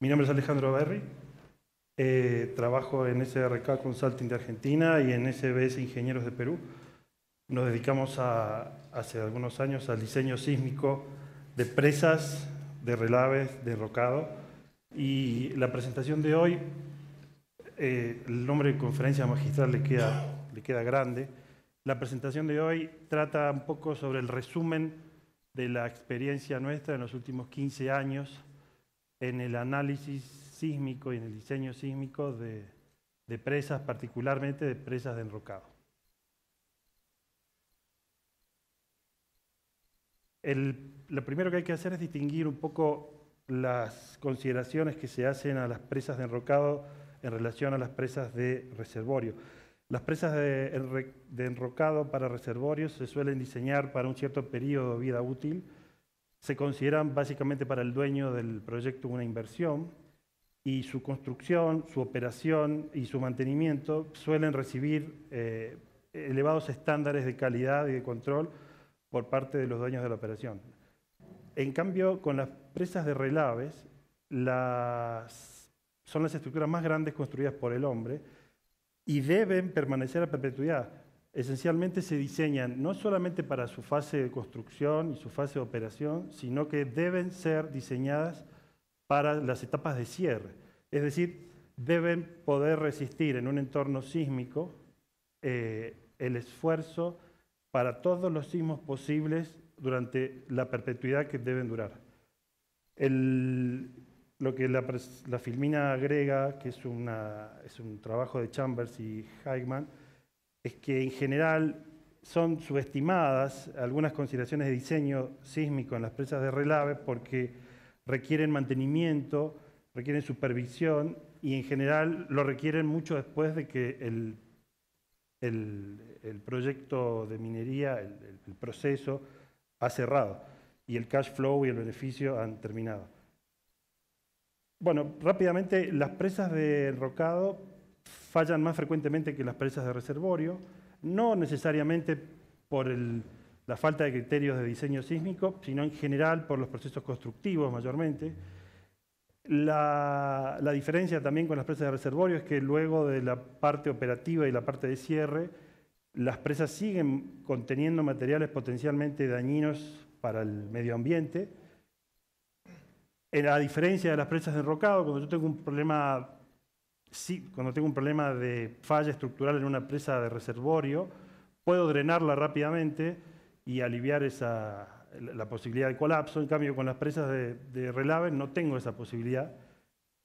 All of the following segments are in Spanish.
Mi nombre es Alejandro Berry, trabajo en SRK Consulting de Argentina y en SBS Ingenieros de Perú. Nos dedicamos hace algunos años al diseño sísmico de presas, de relaves, de enrocado. Y la presentación de hoy, el nombre de conferencia magistral le queda grande. La presentación de hoy trata un poco sobre el resumen de la experiencia nuestra en los últimos 15 años en el análisis sísmico y en el diseño sísmico de presas, particularmente de presas de enrocado. Lo primero que hay que hacer es distinguir un poco las consideraciones que se hacen a las presas de enrocado en relación a las presas de reservorio. Las presas de enrocado para reservorios se suelen diseñar para un cierto periodo de vida útil. Se consideran básicamente para el dueño del proyecto una inversión y su construcción, su operación y su mantenimiento suelen recibir elevados estándares de calidad y de control por parte de los dueños de la operación. En cambio, con las presas de relaves, son las estructuras más grandes construidas por el hombre y deben permanecer a perpetuidad. Esencialmente se diseñan no solamente para su fase de construcción y su fase de operación, sino que deben ser diseñadas para las etapas de cierre. Es decir, deben poder resistir en un entorno sísmico el esfuerzo para todos los sismos posibles durante la perpetuidad que deben durar. Lo que la filmina agrega, que es un trabajo de Chambers y Heigman, es que en general son subestimadas algunas consideraciones de diseño sísmico en las presas de relave porque requieren mantenimiento, requieren supervisión y en general lo requieren mucho después de que el proyecto de minería, el proceso, ha cerrado y el cash flow y el beneficio han terminado. Bueno, rápidamente, las presas de enrocado fallan más frecuentemente que las presas de reservorio, no necesariamente por la falta de criterios de diseño sísmico, sino en general por los procesos constructivos mayormente. La diferencia también con las presas de reservorio es que luego de la parte operativa y la parte de cierre, las presas siguen conteniendo materiales potencialmente dañinos para el medio ambiente. A diferencia de las presas de enrocado, cuando yo tengo un problema de falla estructural en una presa de reservorio, puedo drenarla rápidamente y aliviar la posibilidad de colapso. En cambio, con las presas de relave no tengo esa posibilidad.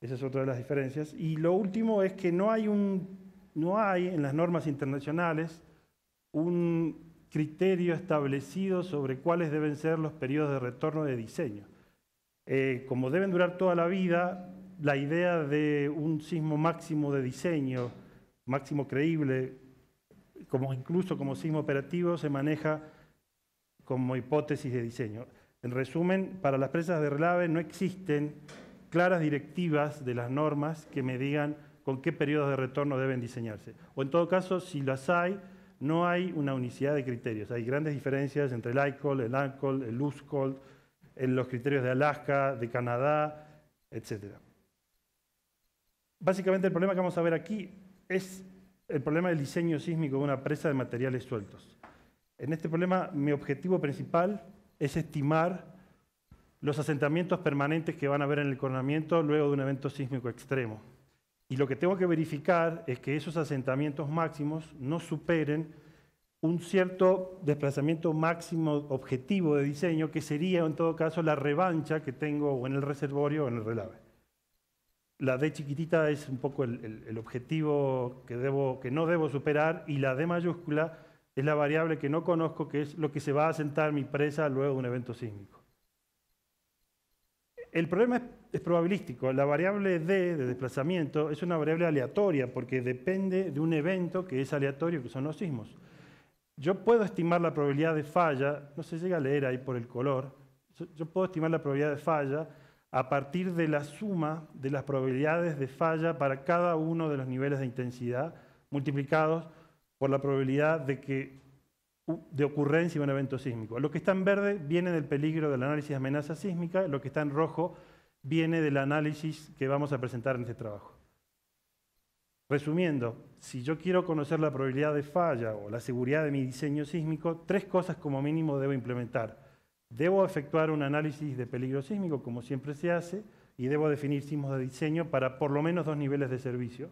Esa es otra de las diferencias. Y lo último es que no hay en las normas internacionales un criterio establecido sobre cuáles deben ser los periodos de retorno de diseño. Como deben durar toda la vida, la idea de un sismo máximo de diseño, máximo creíble, incluso como sismo operativo, se maneja como hipótesis de diseño. En resumen, para las presas de relave no existen claras directivas de las normas que me digan con qué periodos de retorno deben diseñarse. O en todo caso, si las hay, no hay una unicidad de criterios. Hay grandes diferencias entre el ICOL, el ANCOL, el USCOL, en los criterios de Alaska, de Canadá, etc. Básicamente el problema que vamos a ver aquí es el problema del diseño sísmico de una presa de materiales sueltos. En este problema mi objetivo principal es estimar los asentamientos permanentes que van a haber en el coronamiento luego de un evento sísmico extremo. Y lo que tengo que verificar es que esos asentamientos máximos no superen un cierto desplazamiento máximo objetivo de diseño, que sería en todo caso la revancha que tengo o en el reservorio o en el relave. La D chiquitita es un poco el objetivo que no debo superar, y la D mayúscula es la variable que no conozco, que es lo que se va a asentar mi presa luego de un evento sísmico. El problema es probabilístico. La variable D de desplazamiento es una variable aleatoria porque depende de un evento que es aleatorio, que son los sismos. Yo puedo estimar la probabilidad de falla, no se llega a leer ahí por el color, yo puedo estimar la probabilidad de falla a partir de la suma de las probabilidades de falla para cada uno de los niveles de intensidad multiplicados por la probabilidad de ocurrencia de un evento sísmico. Lo que está en verde viene del peligro del análisis de amenaza sísmica, lo que está en rojo viene del análisis que vamos a presentar en este trabajo. Resumiendo, si yo quiero conocer la probabilidad de falla o la seguridad de mi diseño sísmico, 3 cosas como mínimo debo implementar. Debo efectuar un análisis de peligro sísmico, como siempre se hace, y debo definir sismos de diseño para por lo menos 2 niveles de servicio,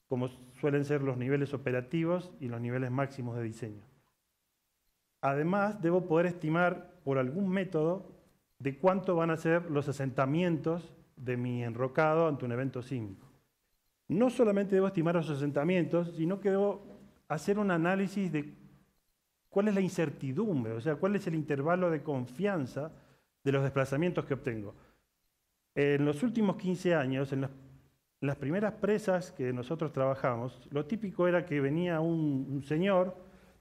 como suelen ser los niveles operativos y los niveles máximos de diseño. Además, debo poder estimar por algún método de cuánto van a ser los asentamientos de mi enrocado ante un evento sísmico. No solamente debo estimar los asentamientos, sino que debo hacer un análisis de cuál es la incertidumbre, o sea, cuál es el intervalo de confianza de los desplazamientos que obtengo. En los últimos 15 años, en las primeras presas que nosotros trabajamos, lo típico era que venía un señor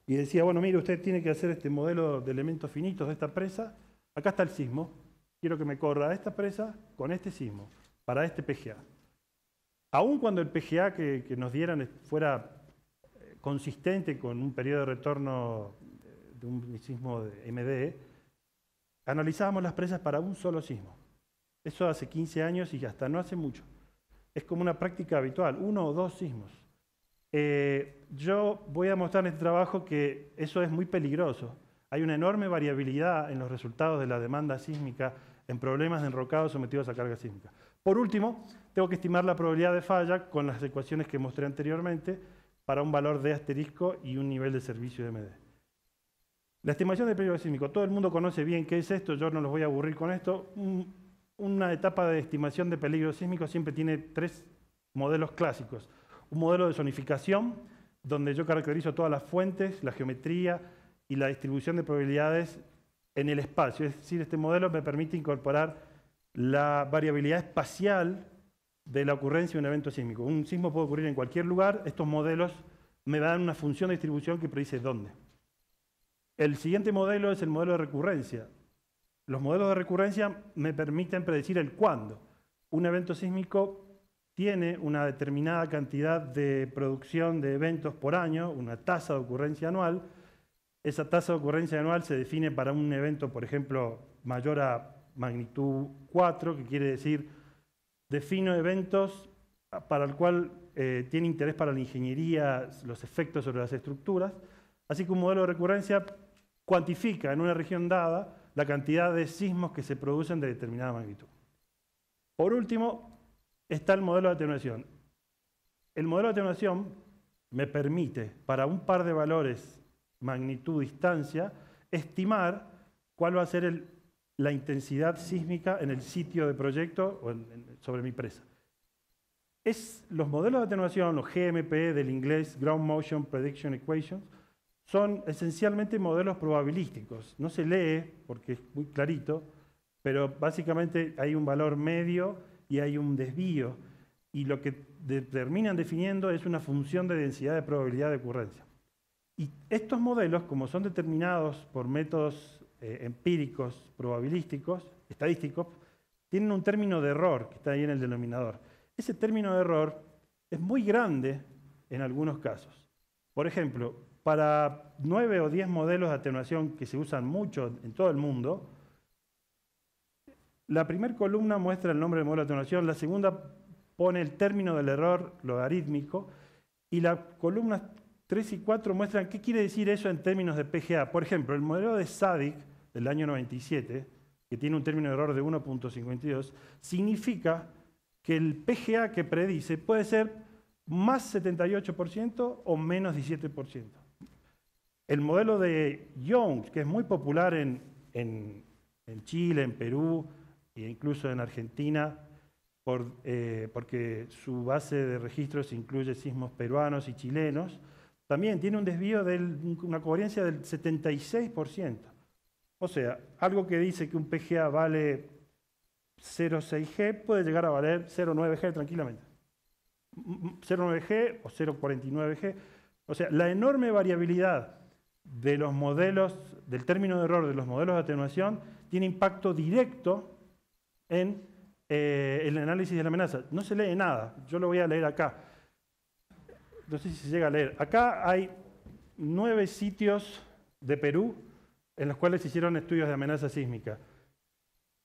y decía, bueno, mire, usted tiene que hacer este modelo de elementos finitos de esta presa, acá está el sismo, quiero que me corra esta presa con este sismo, para este PGA. Aun cuando el PGA que nos dieran fuera consistente con un periodo de retorno de un sismo de MDE, analizábamos las presas para un solo sismo. Eso hace 15 años y hasta no hace mucho. Es como una práctica habitual, 1 o 2 sismos. Yo voy a mostrar en este trabajo que eso es muy peligroso. Hay una enorme variabilidad en los resultados de la demanda sísmica en problemas de enrocado sometidos a carga sísmica. Por último, tengo que estimar la probabilidad de falla con las ecuaciones que mostré anteriormente para un valor de asterisco y un nivel de servicio de MD. La estimación del peligro sísmico. Todo el mundo conoce bien qué es esto, yo no los voy a aburrir con esto. Una etapa de estimación de peligro sísmico siempre tiene 3 modelos clásicos. Un modelo de zonificación, donde yo caracterizo todas las fuentes, la geometría y la distribución de probabilidades en el espacio. Es decir, este modelo me permite incorporar la variabilidad espacial de la ocurrencia de un evento sísmico. Un sismo puede ocurrir en cualquier lugar. Estos modelos me dan una función de distribución que predice dónde. El siguiente modelo es el modelo de recurrencia. Los modelos de recurrencia me permiten predecir el cuándo. Un evento sísmico tiene una determinada cantidad de producción de eventos por año, una tasa de ocurrencia anual. Esa tasa de ocurrencia anual se define para un evento, por ejemplo, mayor a magnitud 4, que quiere decir, defino eventos para el cual tiene interés para la ingeniería, los efectos sobre las estructuras. Así que un modelo de recurrencia cuantifica en una región dada la cantidad de sismos que se producen de determinada magnitud. Por último, está el modelo de atenuación. El modelo de atenuación me permite, para un par de valores, magnitud, distancia, estimar cuál va a ser la intensidad sísmica en el sitio de proyecto o sobre mi presa. Los modelos de atenuación, los GMP del inglés, Ground Motion Prediction Equations, son esencialmente modelos probabilísticos. No se lee porque es muy clarito, pero básicamente hay un valor medio y hay un desvío, y lo que terminan definiendo es una función de densidad de probabilidad de ocurrencia. Y estos modelos, como son determinados por métodos empíricos, probabilísticos, estadísticos, tienen un término de error que está ahí en el denominador. Ese término de error es muy grande en algunos casos. Por ejemplo, para 9 o 10 modelos de atenuación que se usan mucho en todo el mundo, la primera columna muestra el nombre del modelo de atenuación, la segunda pone el término del error logarítmico, y las columnas 3 y 4 muestran qué quiere decir eso en términos de PGA. Por ejemplo, el modelo de SADIC del año 97, que tiene un término de error de 1.52, significa que el PGA que predice puede ser más 78% o menos 17%. El modelo de Young, que es muy popular en Chile, en Perú e incluso en Argentina, porque su base de registros incluye sismos peruanos y chilenos, también tiene un desvío de una covariancia del 76%. O sea, algo que dice que un PGA vale 0,6G puede llegar a valer 0,9G tranquilamente. 0,9G o 0,49G. O sea, la enorme variabilidad de los modelos, del término de error de los modelos de atenuación, tiene impacto directo en el análisis de la amenaza. No se lee nada, yo lo voy a leer acá. No sé si se llega a leer. Acá hay 9 sitios de Perú en los cuales se hicieron estudios de amenaza sísmica.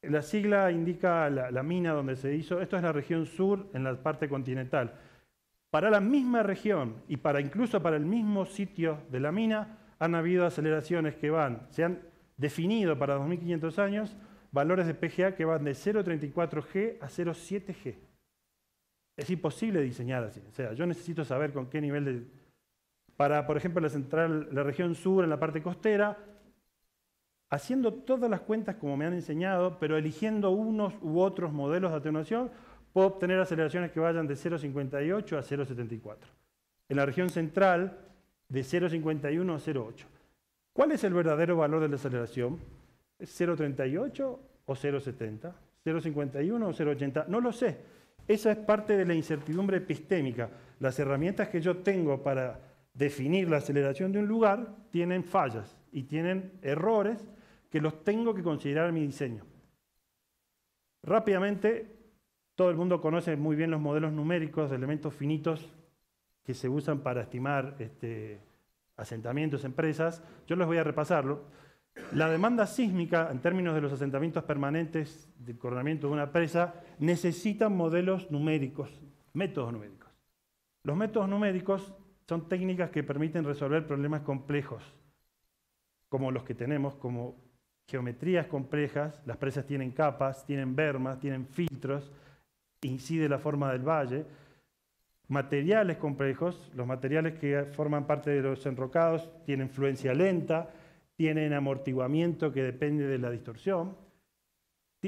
La sigla indica la mina donde se hizo. Esto es la región sur, en la parte continental. Para la misma región y incluso para el mismo sitio de la mina, han habido aceleraciones que se han definido para 2500 años, valores de PGA que van de 0,34 G a 0,7 G. Es imposible diseñar así. O sea, yo necesito saber con qué nivel de... Para, por ejemplo, la región sur, en la parte costera, haciendo todas las cuentas como me han enseñado, pero eligiendo unos u otros modelos de atenuación, puedo obtener aceleraciones que vayan de 0,58 a 0,74. En la región central, de 0,51 a 0,8. ¿Cuál es el verdadero valor de la aceleración? ¿Es 0,38 o 0,70? ¿0,51 o 0,80? No lo sé. Esa es parte de la incertidumbre epistémica. Las herramientas que yo tengo para definir la aceleración de un lugar tienen fallas y tienen errores que los tengo que considerar en mi diseño. Rápidamente, todo el mundo conoce muy bien los modelos numéricos de elementos finitos que se usan para estimar asentamientos, empresas. Yo les voy a repasarlo. La demanda sísmica, en términos de los asentamientos permanentes del coronamiento de una presa, necesitan modelos numéricos, métodos numéricos. Los métodos numéricos son técnicas que permiten resolver problemas complejos, como los que tenemos, como geometrías complejas. Las presas tienen capas, tienen bermas, tienen filtros, incide la forma del valle. Materiales complejos, los materiales que forman parte de los enrocados tienen fluencia lenta, tienen amortiguamiento que depende de la distorsión.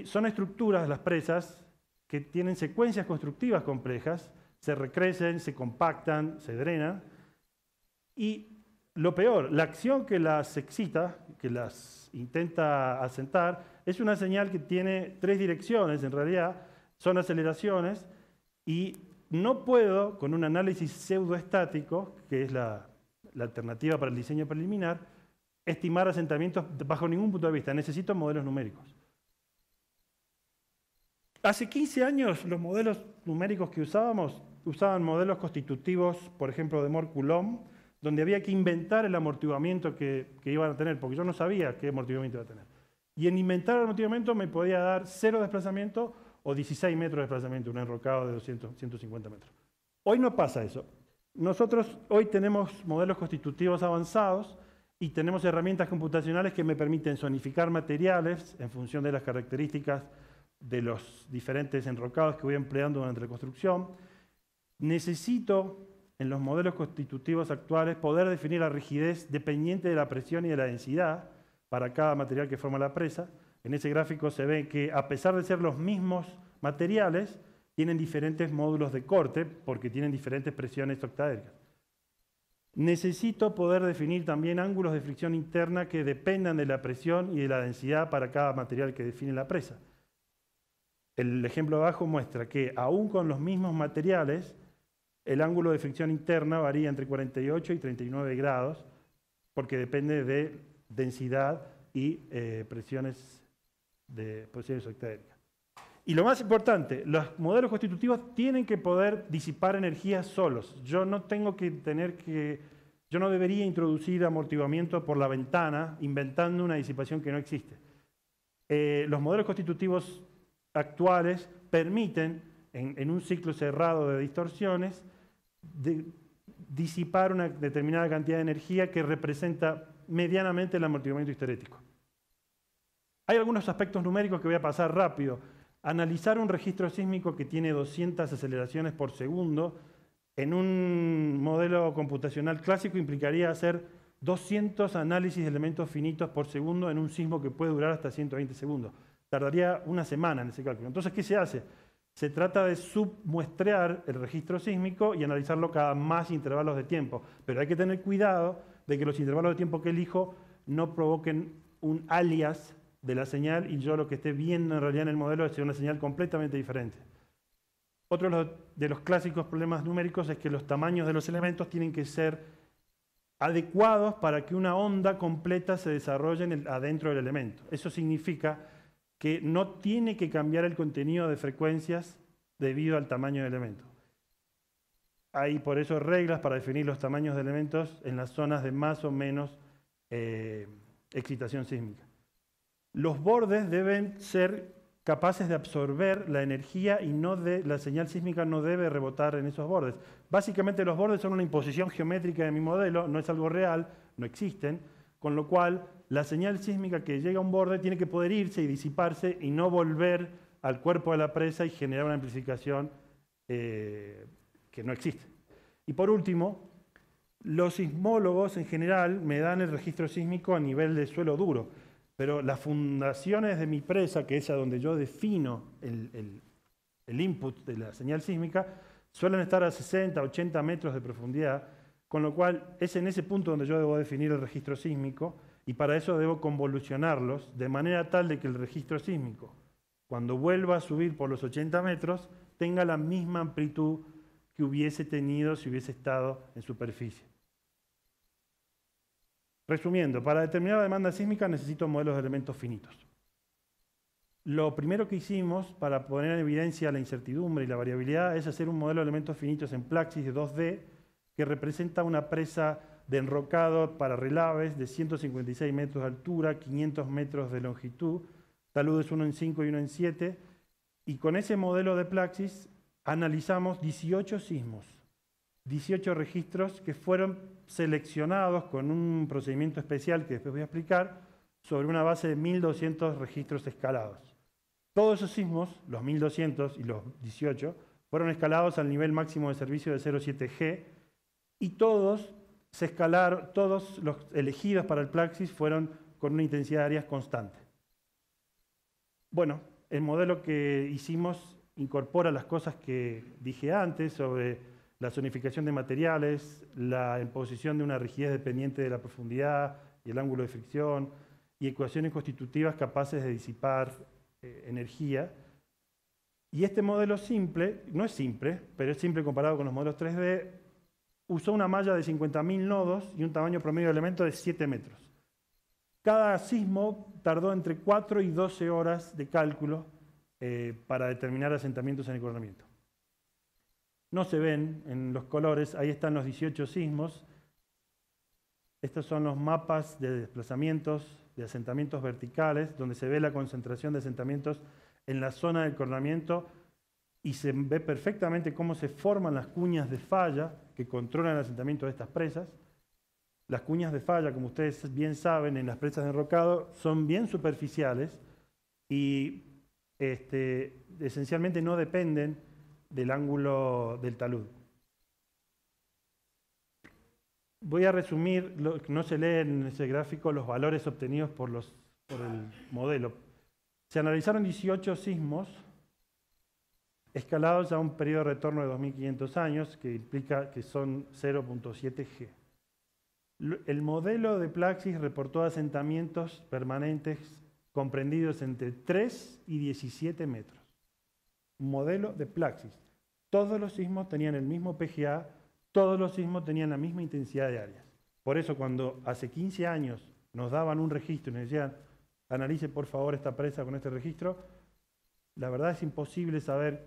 Son estructuras, las presas, que tienen secuencias constructivas complejas, se recrecen, se compactan, se drenan. Y lo peor, la acción que las excita, que las intenta asentar, es una señal que tiene tres direcciones, en realidad, son aceleraciones, y no puedo, con un análisis pseudoestático, que es la alternativa para el diseño preliminar, estimar asentamientos bajo ningún punto de vista. Necesito modelos numéricos. Hace 15 años los modelos numéricos que usaban modelos constitutivos, por ejemplo, de Mohr-Coulomb, donde había que inventar el amortiguamiento que iban a tener, porque yo no sabía qué amortiguamiento iba a tener. Y en inventar el amortiguamiento me podía dar 0 desplazamiento o 16 metros de desplazamiento, un enrocado de 200, 150 metros. Hoy no pasa eso. Nosotros hoy tenemos modelos constitutivos avanzados y tenemos herramientas computacionales que me permiten zonificar materiales en función de las características de los diferentes enrocados que voy empleando durante la construcción. Necesito, en los modelos constitutivos actuales, poder definir la rigidez dependiente de la presión y de la densidad para cada material que forma la presa. En ese gráfico se ve que, a pesar de ser los mismos materiales, tienen diferentes módulos de corte porque tienen diferentes presiones octaédricas. Necesito poder definir también ángulos de fricción interna que dependan de la presión y de la densidad para cada material que define la presa. El ejemplo de abajo muestra que, aún con los mismos materiales, el ángulo de fricción interna varía entre 48 y 39 grados, porque depende de densidad y presiones octaédricas. Y lo más importante, los modelos constitutivos tienen que poder disipar energía solos. Yo no debería introducir amortiguamiento por la ventana inventando una disipación que no existe. Los modelos constitutivos actuales permiten, en un ciclo cerrado de distorsiones, disipar una determinada cantidad de energía que representa medianamente el amortiguamiento histerético. Hay algunos aspectos numéricos que voy a pasar rápido. Analizar un registro sísmico que tiene 200 aceleraciones por segundo en un modelo computacional clásico implicaría hacer 200 análisis de elementos finitos por segundo en un sismo que puede durar hasta 120 segundos. Tardaría una semana en ese cálculo. Entonces, ¿qué se hace? Se trata de submuestrear el registro sísmico y analizarlo cada más intervalos de tiempo. Pero hay que tener cuidado de que los intervalos de tiempo que elijo no provoquen un alias de la señal y yo lo que esté viendo en realidad en el modelo es una señal completamente diferente. Otro de los clásicos problemas numéricos es que los tamaños de los elementos tienen que ser adecuados para que una onda completa se desarrolle adentro del elemento. Eso significa que no tiene que cambiar el contenido de frecuencias debido al tamaño del elemento. Hay por eso reglas para definir los tamaños de elementos en las zonas de más o menos excitación sísmica. Los bordes deben ser capaces de absorber la energía y la señal sísmica no debe rebotar en esos bordes. Básicamente los bordes son una imposición geométrica de mi modelo, no es algo real, no existen, con lo cual la señal sísmica que llega a un borde tiene que poder irse y disiparse y no volver al cuerpo de la presa y generar una amplificación que no existe. Y por último, los sismólogos en general me dan el registro sísmico a nivel de suelo duro, pero las fundaciones de mi presa, que es a donde yo defino el input de la señal sísmica, suelen estar a 60, 80 metros de profundidad, con lo cual es en ese punto donde yo debo definir el registro sísmico y para eso debo convolucionarlos de manera tal de que el registro sísmico, cuando vuelva a subir por los 80 metros, tenga la misma amplitud que hubiese tenido si hubiese estado en superficie. Resumiendo, para determinar la demanda sísmica necesito modelos de elementos finitos. Lo primero que hicimos para poner en evidencia la incertidumbre y la variabilidad es hacer un modelo de elementos finitos en Plaxis de 2D que representa una presa de enrocado para relaves de 156 metros de altura, 500 metros de longitud, taludes 1 en 5 y 1 en 7, y con ese modelo de Plaxis analizamos 18 sismos, 18 registros que fueron seleccionados con un procedimiento especial que después voy a explicar sobre una base de 1.200 registros escalados. Todos esos sismos, los 1.200 y los 18, fueron escalados al nivel máximo de servicio de 0,7G y todos se escalaron, todos los elegidos para el Plaxis fueron con una intensidad de áreas constante. Bueno, el modelo que hicimos incorpora las cosas que dije antes sobre la zonificación de materiales, la imposición de una rigidez dependiente de la profundidad y el ángulo de fricción, y ecuaciones constitutivas capaces de disipar energía. Y este modelo simple, no es simple, pero es simple comparado con los modelos 3D, usó una malla de 50.000 nodos y un tamaño promedio de elemento de 7 metros. Cada sismo tardó entre 4 y 12 horas de cálculo para determinar asentamientos en el coronamiento. No se ven en los colores, ahí están los 18 sismos. Estos son los mapas de desplazamientos, de asentamientos verticales, donde se ve la concentración de asentamientos en la zona del coronamiento y se ve perfectamente cómo se forman las cuñas de falla que controlan el asentamiento de estas presas. Las cuñas de falla, como ustedes bien saben, en las presas de enrocado son bien superficiales y esencialmente no dependen del ángulo del talud. Voy a resumir, no se lee en ese gráfico, los valores obtenidos por el modelo. Se analizaron 18 sismos escalados a un periodo de retorno de 2.500 años, que implica que son 0.7 G. El modelo de Plaxis reportó asentamientos permanentes comprendidos entre 3 y 17 metros. Un modelo de Plaxis. Todos los sismos tenían el mismo PGA, todos los sismos tenían la misma intensidad de áreas. Por eso cuando hace 15 años nos daban un registro y nos decían, analice por favor esta presa con este registro, la verdad es imposible saber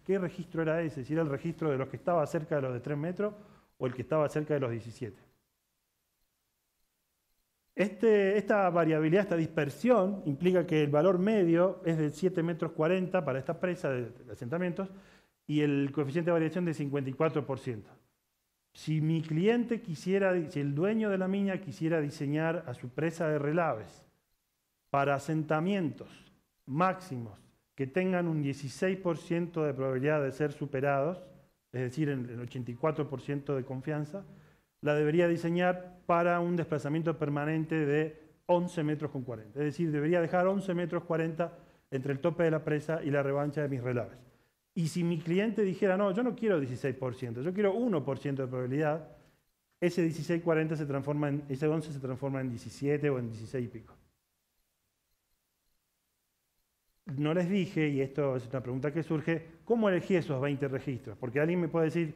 qué registro era ese, si era el registro de los que estaba cerca de los de 3 metros o el que estaba cerca de los 17. Esta variabilidad, esta dispersión, implica que el valor medio es de 7,40 metros para esta presa de asentamientos y el coeficiente de variación de 54%. Si mi cliente si el dueño de la mina quisiera diseñar a su presa de relaves para asentamientos máximos que tengan un 16% de probabilidad de ser superados, es decir, el 84% de confianza, la debería diseñar para un desplazamiento permanente de 11,40 metros. Es decir, debería dejar 11,40 metros entre el tope de la presa y la revancha de mis relaves. Y si mi cliente dijera, no, yo no quiero 16%, yo quiero 1% de probabilidad, ese 16,40 ese 11 se transforma en 17 o en 16 y pico. No les dije, y esto es una pregunta que surge, ¿cómo elegí esos 20 registros? Porque alguien me puede decir,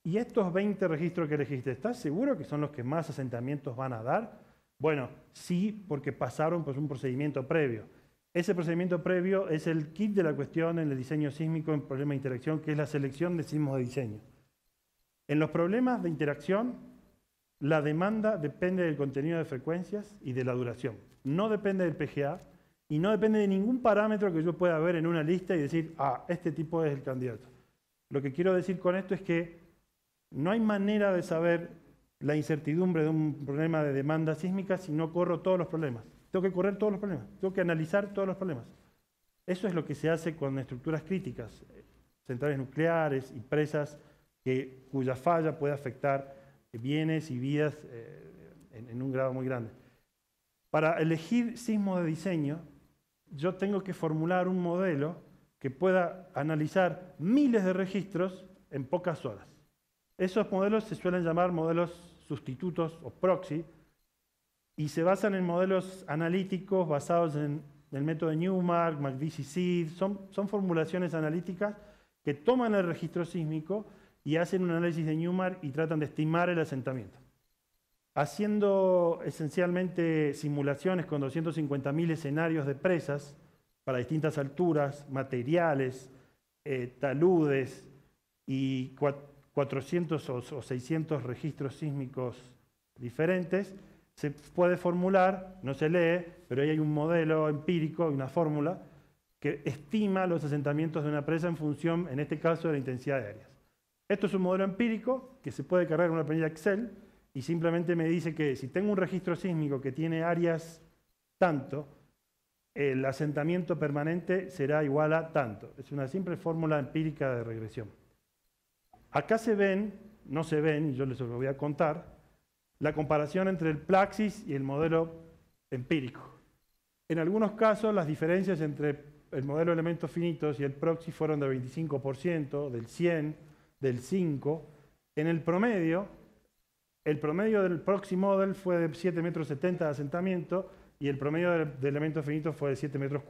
¿y estos 20 registros que elegiste, estás seguro que son los que más asentamientos van a dar? Bueno, sí, porque pasaron por un procedimiento previo. Ese procedimiento previo es el kit de la cuestión en el diseño sísmico en problemas de interacción, que es la selección de sismos de diseño. En los problemas de interacción, la demanda depende del contenido de frecuencias y de la duración. No depende del PGA y no depende de ningún parámetro que yo pueda ver en una lista y decir, ah, este tipo es el candidato. Lo que quiero decir con esto es que no hay manera de saber la incertidumbre de un problema de demanda sísmica si no corro todos los problemas. Tengo que correr todos los problemas, tengo que analizar todos los problemas. Eso es lo que se hace con estructuras críticas, centrales nucleares y presas cuya falla puede afectar bienes y vidas en un grado muy grande. Para elegir sismos de diseño, yo tengo que formular un modelo que pueda analizar miles de registros en pocas horas. Esos modelos se suelen llamar modelos sustitutos o proxy y se basan en modelos analíticos basados en el método de Newmark, McVitie-Seed. Son formulaciones analíticas que toman el registro sísmico y hacen un análisis de Newmark y tratan de estimar el asentamiento. Haciendo esencialmente simulaciones con 250.000 escenarios de presas para distintas alturas, materiales, taludes y 400 o 600 registros sísmicos diferentes, se puede formular, no se lee, pero ahí hay un modelo empírico, una fórmula, que estima los asentamientos de una presa en función, en este caso, de la intensidad de áreas. Esto es un modelo empírico que se puede cargar en una planilla Excel y simplemente me dice que si tengo un registro sísmico que tiene áreas tanto, el asentamiento permanente será igual a tanto. Es una simple fórmula empírica de regresión. Acá se ven, no se ven, y yo les lo voy a contar, la comparación entre el Plaxis y el modelo empírico. En algunos casos, las diferencias entre el modelo de elementos finitos y el proxy fueron del 25%, del 100%, del 5%. En el promedio del proxy model fue de 7,70 metros de asentamiento y el promedio de elementos finitos fue de 7,40 metros.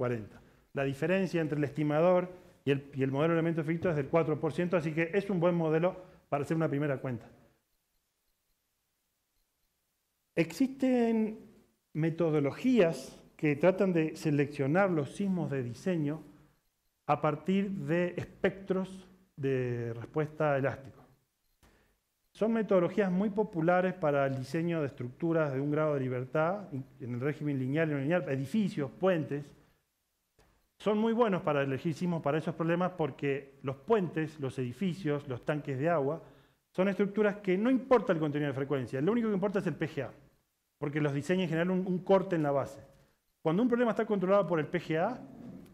La diferencia entre el estimador y el modelo de elementos finitos es del 4%, así que es un buen modelo para hacer una primera cuenta. Existen metodologías que tratan de seleccionar los sismos de diseño a partir de espectros de respuesta elásticos. Son metodologías muy populares para el diseño de estructuras de un grado de libertad, en el régimen lineal y no lineal, edificios, puentes. Son muy buenos para elegir sismos para esos problemas porque los puentes, los edificios, los tanques de agua, son estructuras que no importa el contenido de frecuencia, lo único que importa es el PGA, porque los diseños generan un corte en la base. Cuando un problema está controlado por el PGA,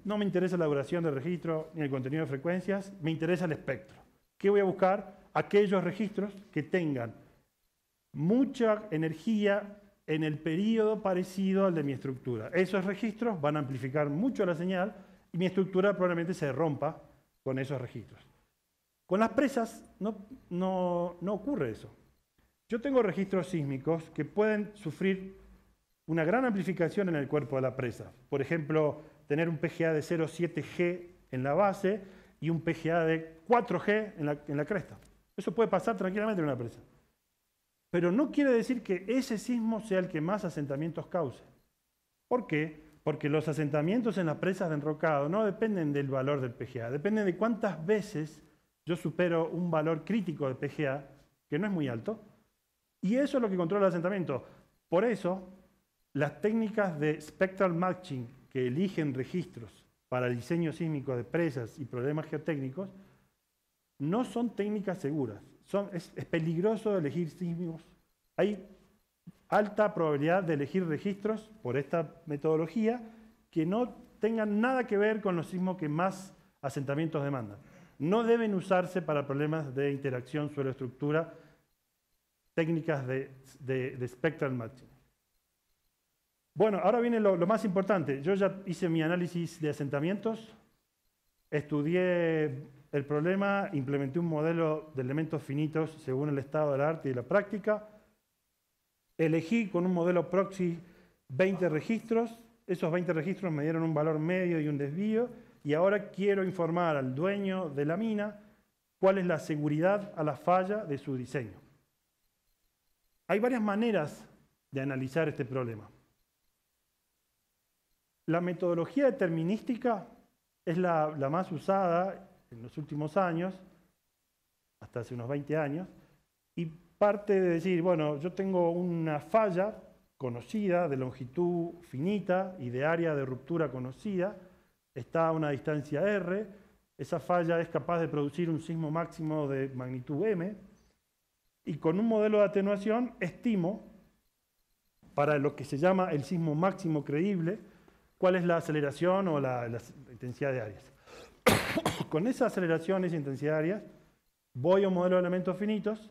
no me interesa la duración del registro ni el contenido de frecuencias, me interesa el espectro. ¿Qué voy a buscar? Aquellos registros que tengan mucha energía en el periodo parecido al de mi estructura. Esos registros van a amplificar mucho la señal y mi estructura probablemente se rompa con esos registros. Con las presas no ocurre eso. Yo tengo registros sísmicos que pueden sufrir una gran amplificación en el cuerpo de la presa. Por ejemplo, tener un PGA de 0,7 G en la base y un PGA de 4 G en la cresta. Eso puede pasar tranquilamente en una presa. Pero no quiere decir que ese sismo sea el que más asentamientos cause. ¿Por qué? Porque los asentamientos en las presas de enrocado no dependen del valor del PGA, dependen de cuántas veces yo supero un valor crítico de PGA, que no es muy alto, y eso es lo que controla el asentamiento. Por eso, las técnicas de spectral matching que eligen registros para el diseño sísmico de presas y problemas geotécnicos no son técnicas seguras. Es peligroso elegir sísmicos. Hay alta probabilidad de elegir registros por esta metodología que no tengan nada que ver con los sismos que más asentamientos demandan. No deben usarse para problemas de interacción suelo-estructura, técnicas de spectral matching. Bueno, ahora viene lo más importante. Yo ya hice mi análisis de asentamientos, estudié el problema, implementé un modelo de elementos finitos según el estado del arte y la práctica, elegí con un modelo proxy 20 registros, esos 20 registros me dieron un valor medio y un desvío, y ahora quiero informar al dueño de la mina cuál es la seguridad a la falla de su diseño. Hay varias maneras de analizar este problema. La metodología determinística es la más usada en los últimos años, hasta hace unos 20 años, y parte de decir, bueno, yo tengo una falla conocida, de longitud finita y de área de ruptura conocida, está a una distancia R. Esa falla es capaz de producir un sismo máximo de magnitud M. Y con un modelo de atenuación estimo, para lo que se llama el sismo máximo creíble, cuál es la aceleración o la intensidad de áreas. Con esa aceleración, esa intensidad de áreas, voy a un modelo de elementos finitos,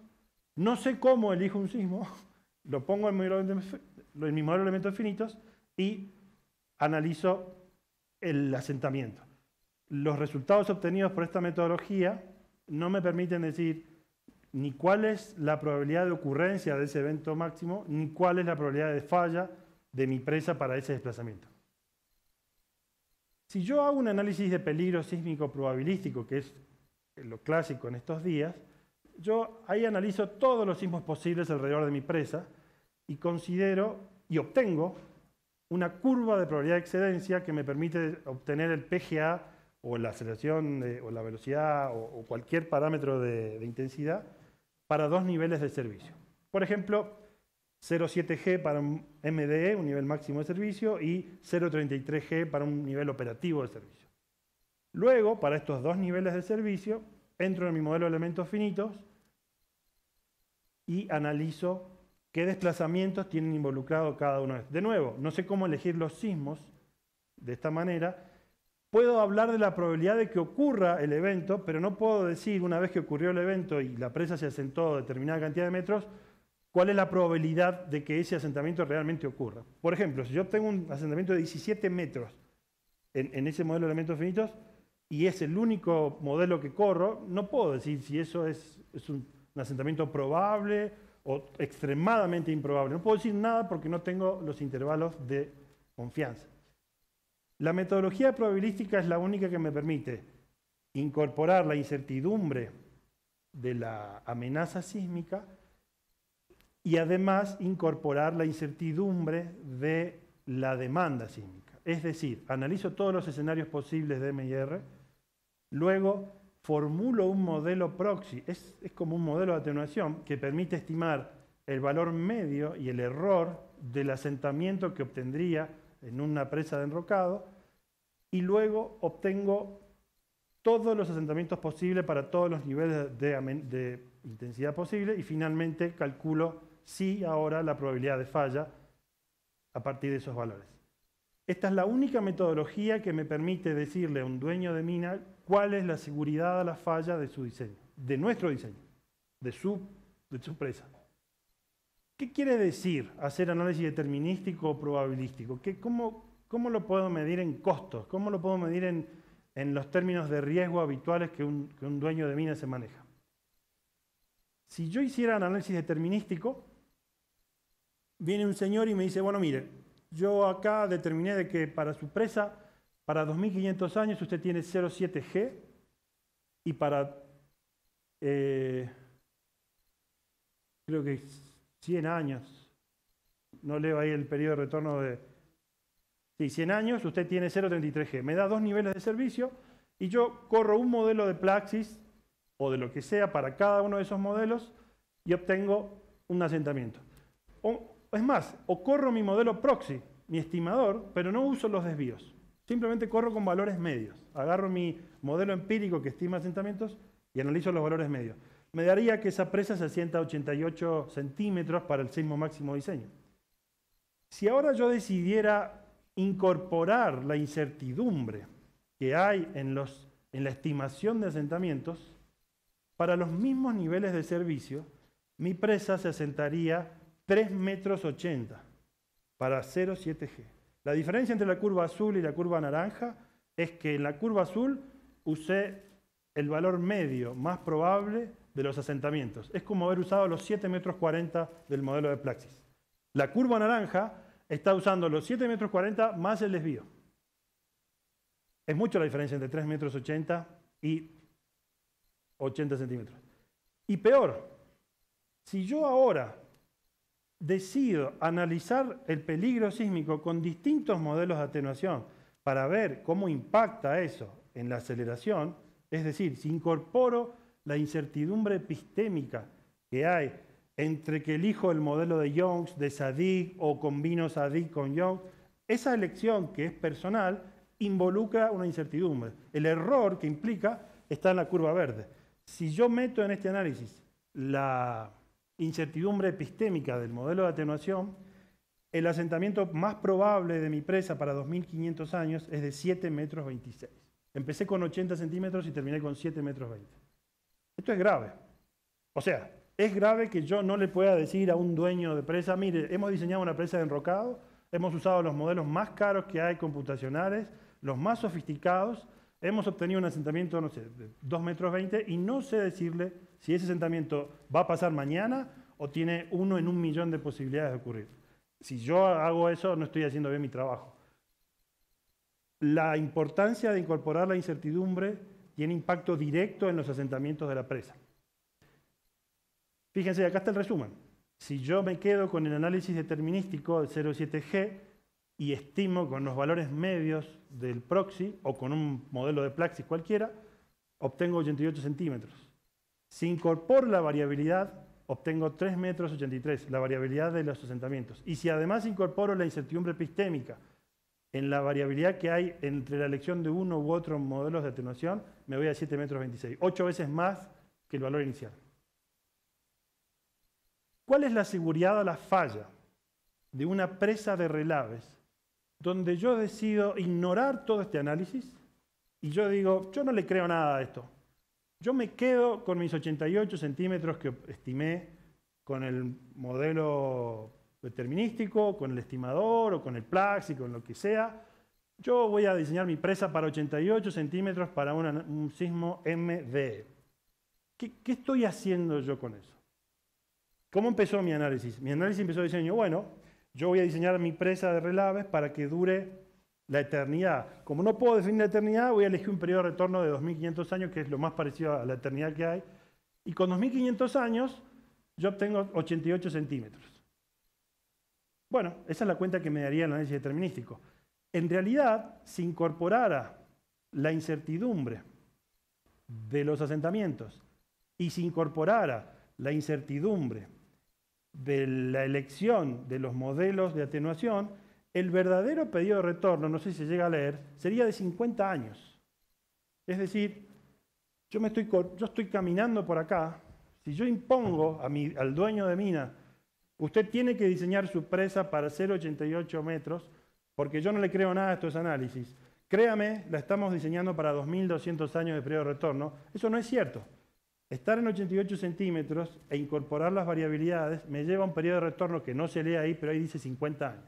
no sé cómo elijo un sismo, lo pongo en mi modelo de elementos finitos y analizo el asentamiento. Los resultados obtenidos por esta metodología no me permiten decir ni cuál es la probabilidad de ocurrencia de ese evento máximo, ni cuál es la probabilidad de falla de mi presa para ese desplazamiento. Si yo hago un análisis de peligro sísmico probabilístico, que es lo clásico en estos días, yo ahí analizo todos los sismos posibles alrededor de mi presa y considero y obtengo una curva de probabilidad de excedencia que me permite obtener el PGA o la aceleración o la velocidad o cualquier parámetro de intensidad para dos niveles de servicio. Por ejemplo, 0,7G para un MDE, un nivel máximo de servicio, y 0,33G para un nivel operativo de servicio. Luego, para estos dos niveles de servicio, entro en mi modelo de elementos finitos y analizo qué desplazamientos tienen involucrado cada uno de ellos. De nuevo, no sé cómo elegir los sismos de esta manera. Puedo hablar de la probabilidad de que ocurra el evento, pero no puedo decir, una vez que ocurrió el evento y la presa se asentó a determinada cantidad de metros, cuál es la probabilidad de que ese asentamiento realmente ocurra. Por ejemplo, si yo tengo un asentamiento de 17 metros en ese modelo de elementos finitos y es el único modelo que corro, no puedo decir si eso es un asentamiento probable o extremadamente improbable. No puedo decir nada porque no tengo los intervalos de confianza. La metodología probabilística es la única que me permite incorporar la incertidumbre de la amenaza sísmica y además incorporar la incertidumbre de la demanda sísmica. Es decir, analizo todos los escenarios posibles de M&R, luego formulo un modelo proxy, es como un modelo de atenuación que permite estimar el valor medio y el error del asentamiento que obtendría en una presa de enrocado, y luego obtengo todos los asentamientos posibles para todos los niveles de intensidad posible y finalmente calculo si ahora la probabilidad de falla a partir de esos valores. Esta es la única metodología que me permite decirle a un dueño de mina cuál es la seguridad a la falla de su diseño, de nuestro diseño, de su presa. ¿Qué quiere decir hacer análisis determinístico o probabilístico? ¿Cómo lo puedo medir en costos? ¿Cómo lo puedo medir en los términos de riesgo habituales que un dueño de mina se maneja? Si yo hiciera un análisis determinístico, viene un señor y me dice, bueno, mire, yo acá determiné de que para su presa, para 2500 años usted tiene 0,7G y para, creo que 100 años, no leo ahí el periodo de retorno de... Sí, 100 años, usted tiene 0,33G. Me da dos niveles de servicio y yo corro un modelo de Plaxis o de lo que sea para cada uno de esos modelos y obtengo un asentamiento. Es más, o corro mi modelo proxy, mi estimador, pero no uso los desvíos. Simplemente corro con valores medios. Agarro mi modelo empírico que estima asentamientos y analizo los valores medios. Me daría que esa presa se asienta a 88 centímetros para el sismo máximo diseño. Si ahora yo decidiera incorporar la incertidumbre que hay en la estimación de asentamientos, para los mismos niveles de servicio, mi presa se asentaría 3,80 metros para 0,7G. La diferencia entre la curva azul y la curva naranja es que en la curva azul usé el valor medio más probable de los asentamientos. Es como haber usado los 7,40 metros del modelo de Plaxis. La curva naranja está usando los 7,40 metros más el desvío. Es mucho la diferencia entre 3,80 metros y 80 centímetros. Y peor, si yo ahora decido analizar el peligro sísmico con distintos modelos de atenuación para ver cómo impacta eso en la aceleración, es decir, si incorporo la incertidumbre epistémica que hay entre que elijo el modelo de Young, de Zadig, o combino Zadig con Young, esa elección que es personal involucra una incertidumbre. El error que implica está en la curva verde. Si yo meto en este análisis la incertidumbre epistémica del modelo de atenuación, el asentamiento más probable de mi presa para 2.500 años es de 7,26 metros. Empecé con 80 centímetros y terminé con 7,20 metros. Esto es grave. O sea, es grave que yo no le pueda decir a un dueño de presa, mire, hemos diseñado una presa de enrocado, hemos usado los modelos más caros que hay computacionales, los más sofisticados, hemos obtenido un asentamiento, no sé, de 2,20 metros y no sé decirle si ese asentamiento va a pasar mañana o tiene 1 en 1.000.000 de posibilidades de ocurrir. Si yo hago eso, no estoy haciendo bien mi trabajo. La importancia de incorporar la incertidumbre tiene impacto directo en los asentamientos de la presa. Fíjense, acá está el resumen. Si yo me quedo con el análisis determinístico del 0,7G y estimo con los valores medios del proxy o con un modelo de Plaxis cualquiera, obtengo 88 centímetros. Si incorporo la variabilidad, obtengo 3,83 metros, la variabilidad de los asentamientos. Y si además incorporo la incertidumbre epistémica en la variabilidad que hay entre la elección de uno u otro modelos de atenuación, me voy a 7,26 metros, 8 veces más que el valor inicial. ¿Cuál es la seguridad o la falla de una presa de relaves donde yo decido ignorar todo este análisis y yo digo, yo no le creo nada a esto? Yo me quedo con mis 88 centímetros que estimé con el modelo determinístico, con el estimador o con el Plaxis, con lo que sea. Yo voy a diseñar mi presa para 88 centímetros para un sismo MDE. ¿Qué estoy haciendo yo con eso? ¿Cómo empezó mi análisis? Mi análisis empezó diciendo, bueno, yo voy a diseñar mi presa de relaves para que dure la eternidad. Como no puedo definir la eternidad, voy a elegir un periodo de retorno de 2.500 años, que es lo más parecido a la eternidad que hay. Y con 2.500 años, yo obtengo 88 centímetros. Bueno, esa es la cuenta que me daría el análisis determinístico. En realidad, si incorporara la incertidumbre de los asentamientos y si incorporara la incertidumbre de la elección de los modelos de atenuación, el verdadero periodo de retorno, no sé si se llega a leer, sería de 50 años. Es decir, yo estoy caminando por acá, si yo impongo al dueño de mina, usted tiene que diseñar su presa para 0,88 metros, porque yo no le creo nada a estos análisis. Créame, la estamos diseñando para 2.200 años de periodo de retorno. Eso no es cierto. Estar en 88 centímetros e incorporar las variabilidades me lleva a un periodo de retorno que no se lee ahí, pero ahí dice 50 años.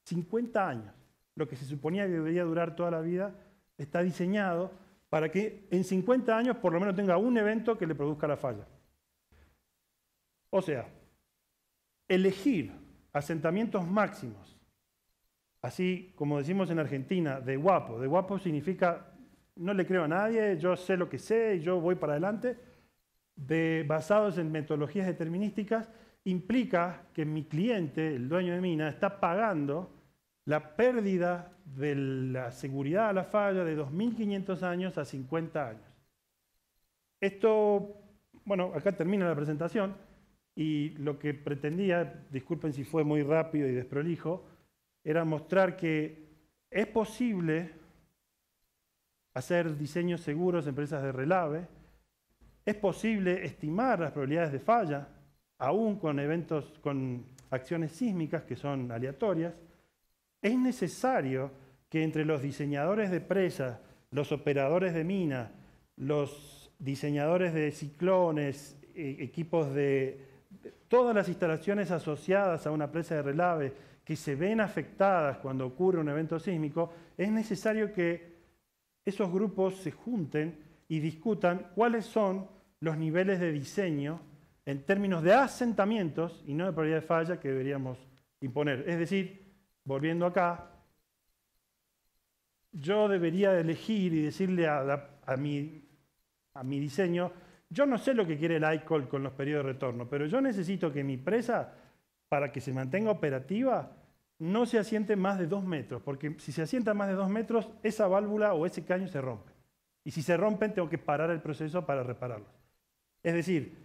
50 años. Lo que se suponía que debería durar toda la vida está diseñado para que en 50 años por lo menos tenga un evento que le produzca la falla. O sea, elegir asentamientos máximos, así como decimos en Argentina, de guapo. De guapo significa no le creo a nadie, yo sé lo que sé y yo voy para adelante. Basados en metodologías determinísticas, implica que mi cliente, el dueño de mina, está pagando la pérdida de la seguridad a la falla de 2.500 años a 50 años. Esto, bueno, acá termina la presentación y lo que pretendía, disculpen si fue muy rápido y desprolijo, era mostrar que es posible hacer diseños seguros en presas de relave. Es posible estimar las probabilidades de falla, aún con con acciones sísmicas que son aleatorias. Es necesario que entre los diseñadores de presa, los operadores de mina, los diseñadores de ciclones, equipos de todas las instalaciones asociadas a una presa de relave que se ven afectadas cuando ocurre un evento sísmico, es necesario que esos grupos se junten y discutan cuáles son los niveles de diseño en términos de asentamientos y no de probabilidad de falla que deberíamos imponer. Es decir, volviendo acá, yo debería elegir y decirle a mi diseño, yo no sé lo que quiere el ICOL con los periodos de retorno, pero yo necesito que mi presa, para que se mantenga operativa, no se asiente más de 2 metros, porque si se asienta más de 2 metros, esa válvula o ese caño se rompe. Y si se rompen, tengo que parar el proceso para repararlos. Es decir,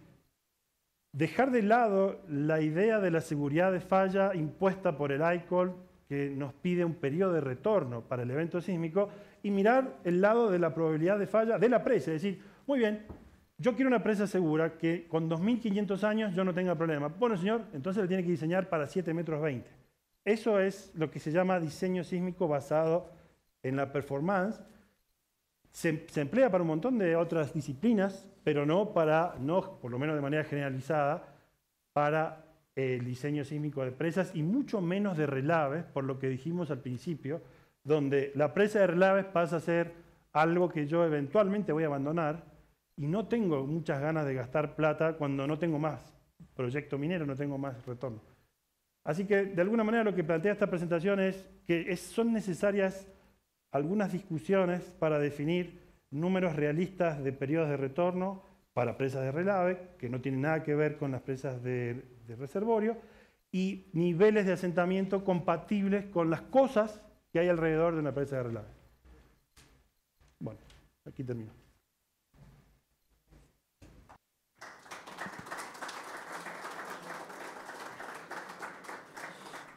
dejar de lado la idea de la seguridad de falla impuesta por el ICOL, que nos pide un periodo de retorno para el evento sísmico, y mirar el lado de la probabilidad de falla de la presa. Es decir, muy bien, yo quiero una presa segura que con 2.500 años yo no tenga problema. Bueno, señor, entonces le tiene que diseñar para 7,20 metros. Eso es lo que se llama diseño sísmico basado en la performance. Se emplea para un montón de otras disciplinas, pero no, por lo menos de manera generalizada, para el diseño sísmico de presas y mucho menos de relaves, por lo que dijimos al principio, donde la presa de relaves pasa a ser algo que yo eventualmente voy a abandonar y no tengo muchas ganas de gastar plata cuando no tengo más proyecto minero, no tengo más retorno. Así que, de alguna manera, lo que plantea esta presentación es que son necesarias algunas discusiones para definir números realistas de periodos de retorno para presas de relave, que no tienen nada que ver con las presas de reservorio, y niveles de asentamiento compatibles con las cosas que hay alrededor de una presa de relave. Bueno, aquí termino.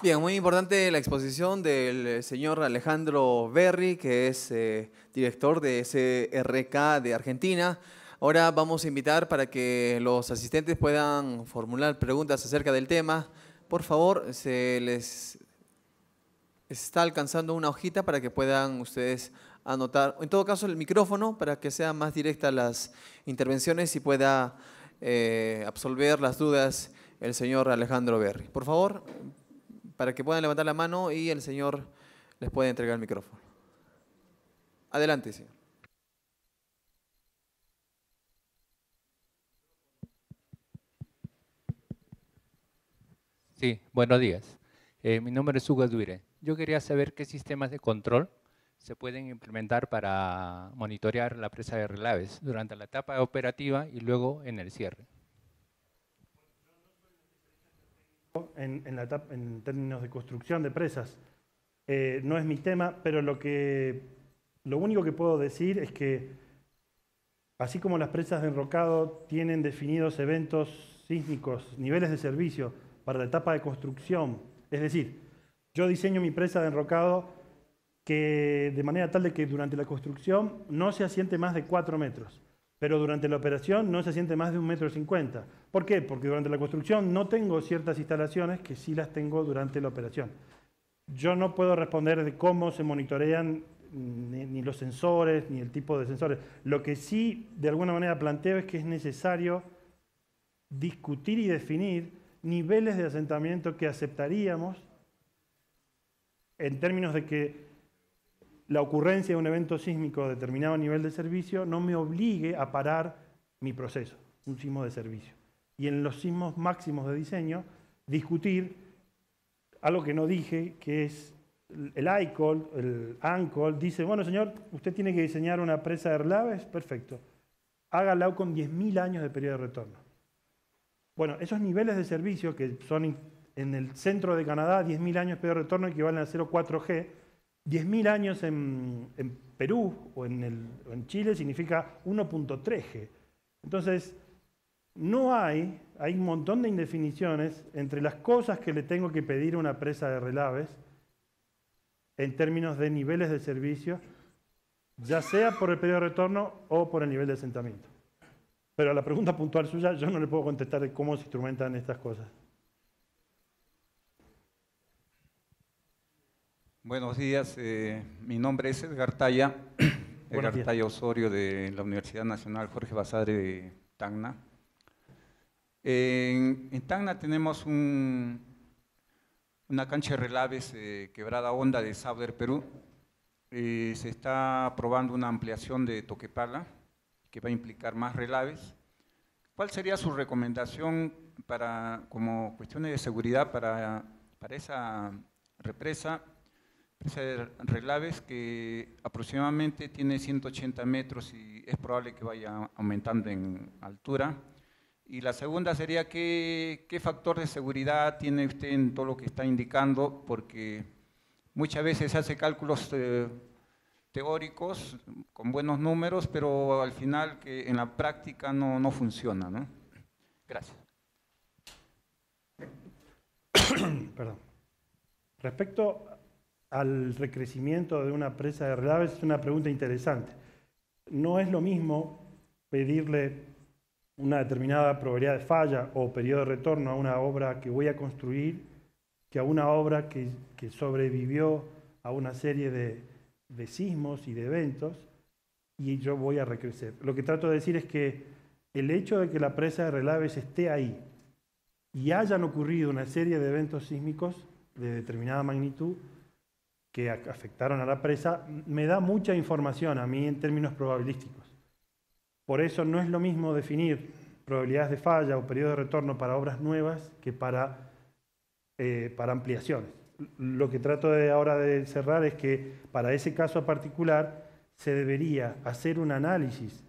Bien, muy importante la exposición del señor Alejandro Berry, que es director de SRK de Argentina. Ahora vamos a invitar para que los asistentes puedan formular preguntas acerca del tema. Por favor, se les está alcanzando una hojita para que puedan ustedes anotar. En todo caso, el micrófono para que sean más directas las intervenciones y pueda absolver las dudas el señor Alejandro Berry. Por favor, para que puedan levantar la mano y el señor les puede entregar el micrófono. Adelante, señor. Sí, buenos días. Mi nombre es Hugo Duire. Yo quería saber qué sistemas de control se pueden implementar para monitorear la presa de relaves durante la etapa operativa y luego en el cierre. En términos de construcción de presas. No es mi tema, pero lo único que puedo decir es que, así como las presas de enrocado tienen definidos eventos sísmicos, niveles de servicio para la etapa de construcción, es decir, yo diseño mi presa de enrocado de manera tal de que durante la construcción no se asiente más de 4 metros. Pero durante la operación no se asiente más de 1,50 metros. ¿Por qué? Porque durante la construcción no tengo ciertas instalaciones que sí las tengo durante la operación. Yo no puedo responder de cómo se monitorean ni los sensores, ni el tipo de sensores. Lo que sí, de alguna manera, planteo es que es necesario discutir y definir niveles de asentamiento que aceptaríamos en términos de que la ocurrencia de un evento sísmico a determinado nivel de servicio no me obligue a parar mi proceso, un sismo de servicio. Y en los sismos máximos de diseño, discutir algo que no dije, que es el ICOL, el ANCOL, dice, bueno señor, usted tiene que diseñar una presa de relaves, perfecto. Hágala con 10.000 años de periodo de retorno. Bueno, esos niveles de servicio que son en el centro de Canadá, 10.000 años de periodo de retorno equivalen a 0,4G, 10.000 años en Perú o en Chile significa 1,3G. Entonces, hay un montón de indefiniciones entre las cosas que le tengo que pedir a una presa de relaves en términos de niveles de servicio, ya sea por el periodo de retorno o por el nivel de asentamiento. Pero a la pregunta puntual suya, yo no le puedo contestar de cómo se instrumentan estas cosas. Buenos días, mi nombre es Edgar Talla, Edgar Talla Osorio de la Universidad Nacional Jorge Basadre de Tacna. En Tacna tenemos una cancha de relaves Quebrada Honda de Sauder, Perú. Se está probando una ampliación de Toquepala que va a implicar más relaves. ¿Cuál sería su recomendación como cuestiones de seguridad para esa represa? Presa de relaves que aproximadamente tiene 180 metros y es probable que vaya aumentando en altura. Y la segunda sería, ¿qué factor de seguridad tiene usted en todo lo que está indicando? Porque muchas veces se hace cálculos teóricos con buenos números, pero al final que en la práctica no funciona, ¿no? Gracias. Perdón. Respecto al recrecimiento de una presa de relaves, es una pregunta interesante. No es lo mismo pedirle una determinada probabilidad de falla o periodo de retorno a una obra que voy a construir que a una obra que sobrevivió a una serie de sismos y de eventos y yo voy a recrecer. Lo que trato de decir es que el hecho de que la presa de relaves esté ahí y hayan ocurrido una serie de eventos sísmicos de determinada magnitud que afectaron a la presa, me da mucha información a mí en términos probabilísticos. Por eso no es lo mismo definir probabilidades de falla o periodo de retorno para obras nuevas que para ampliaciones. Lo que trato ahora de cerrar es que para ese caso particular se debería hacer un análisis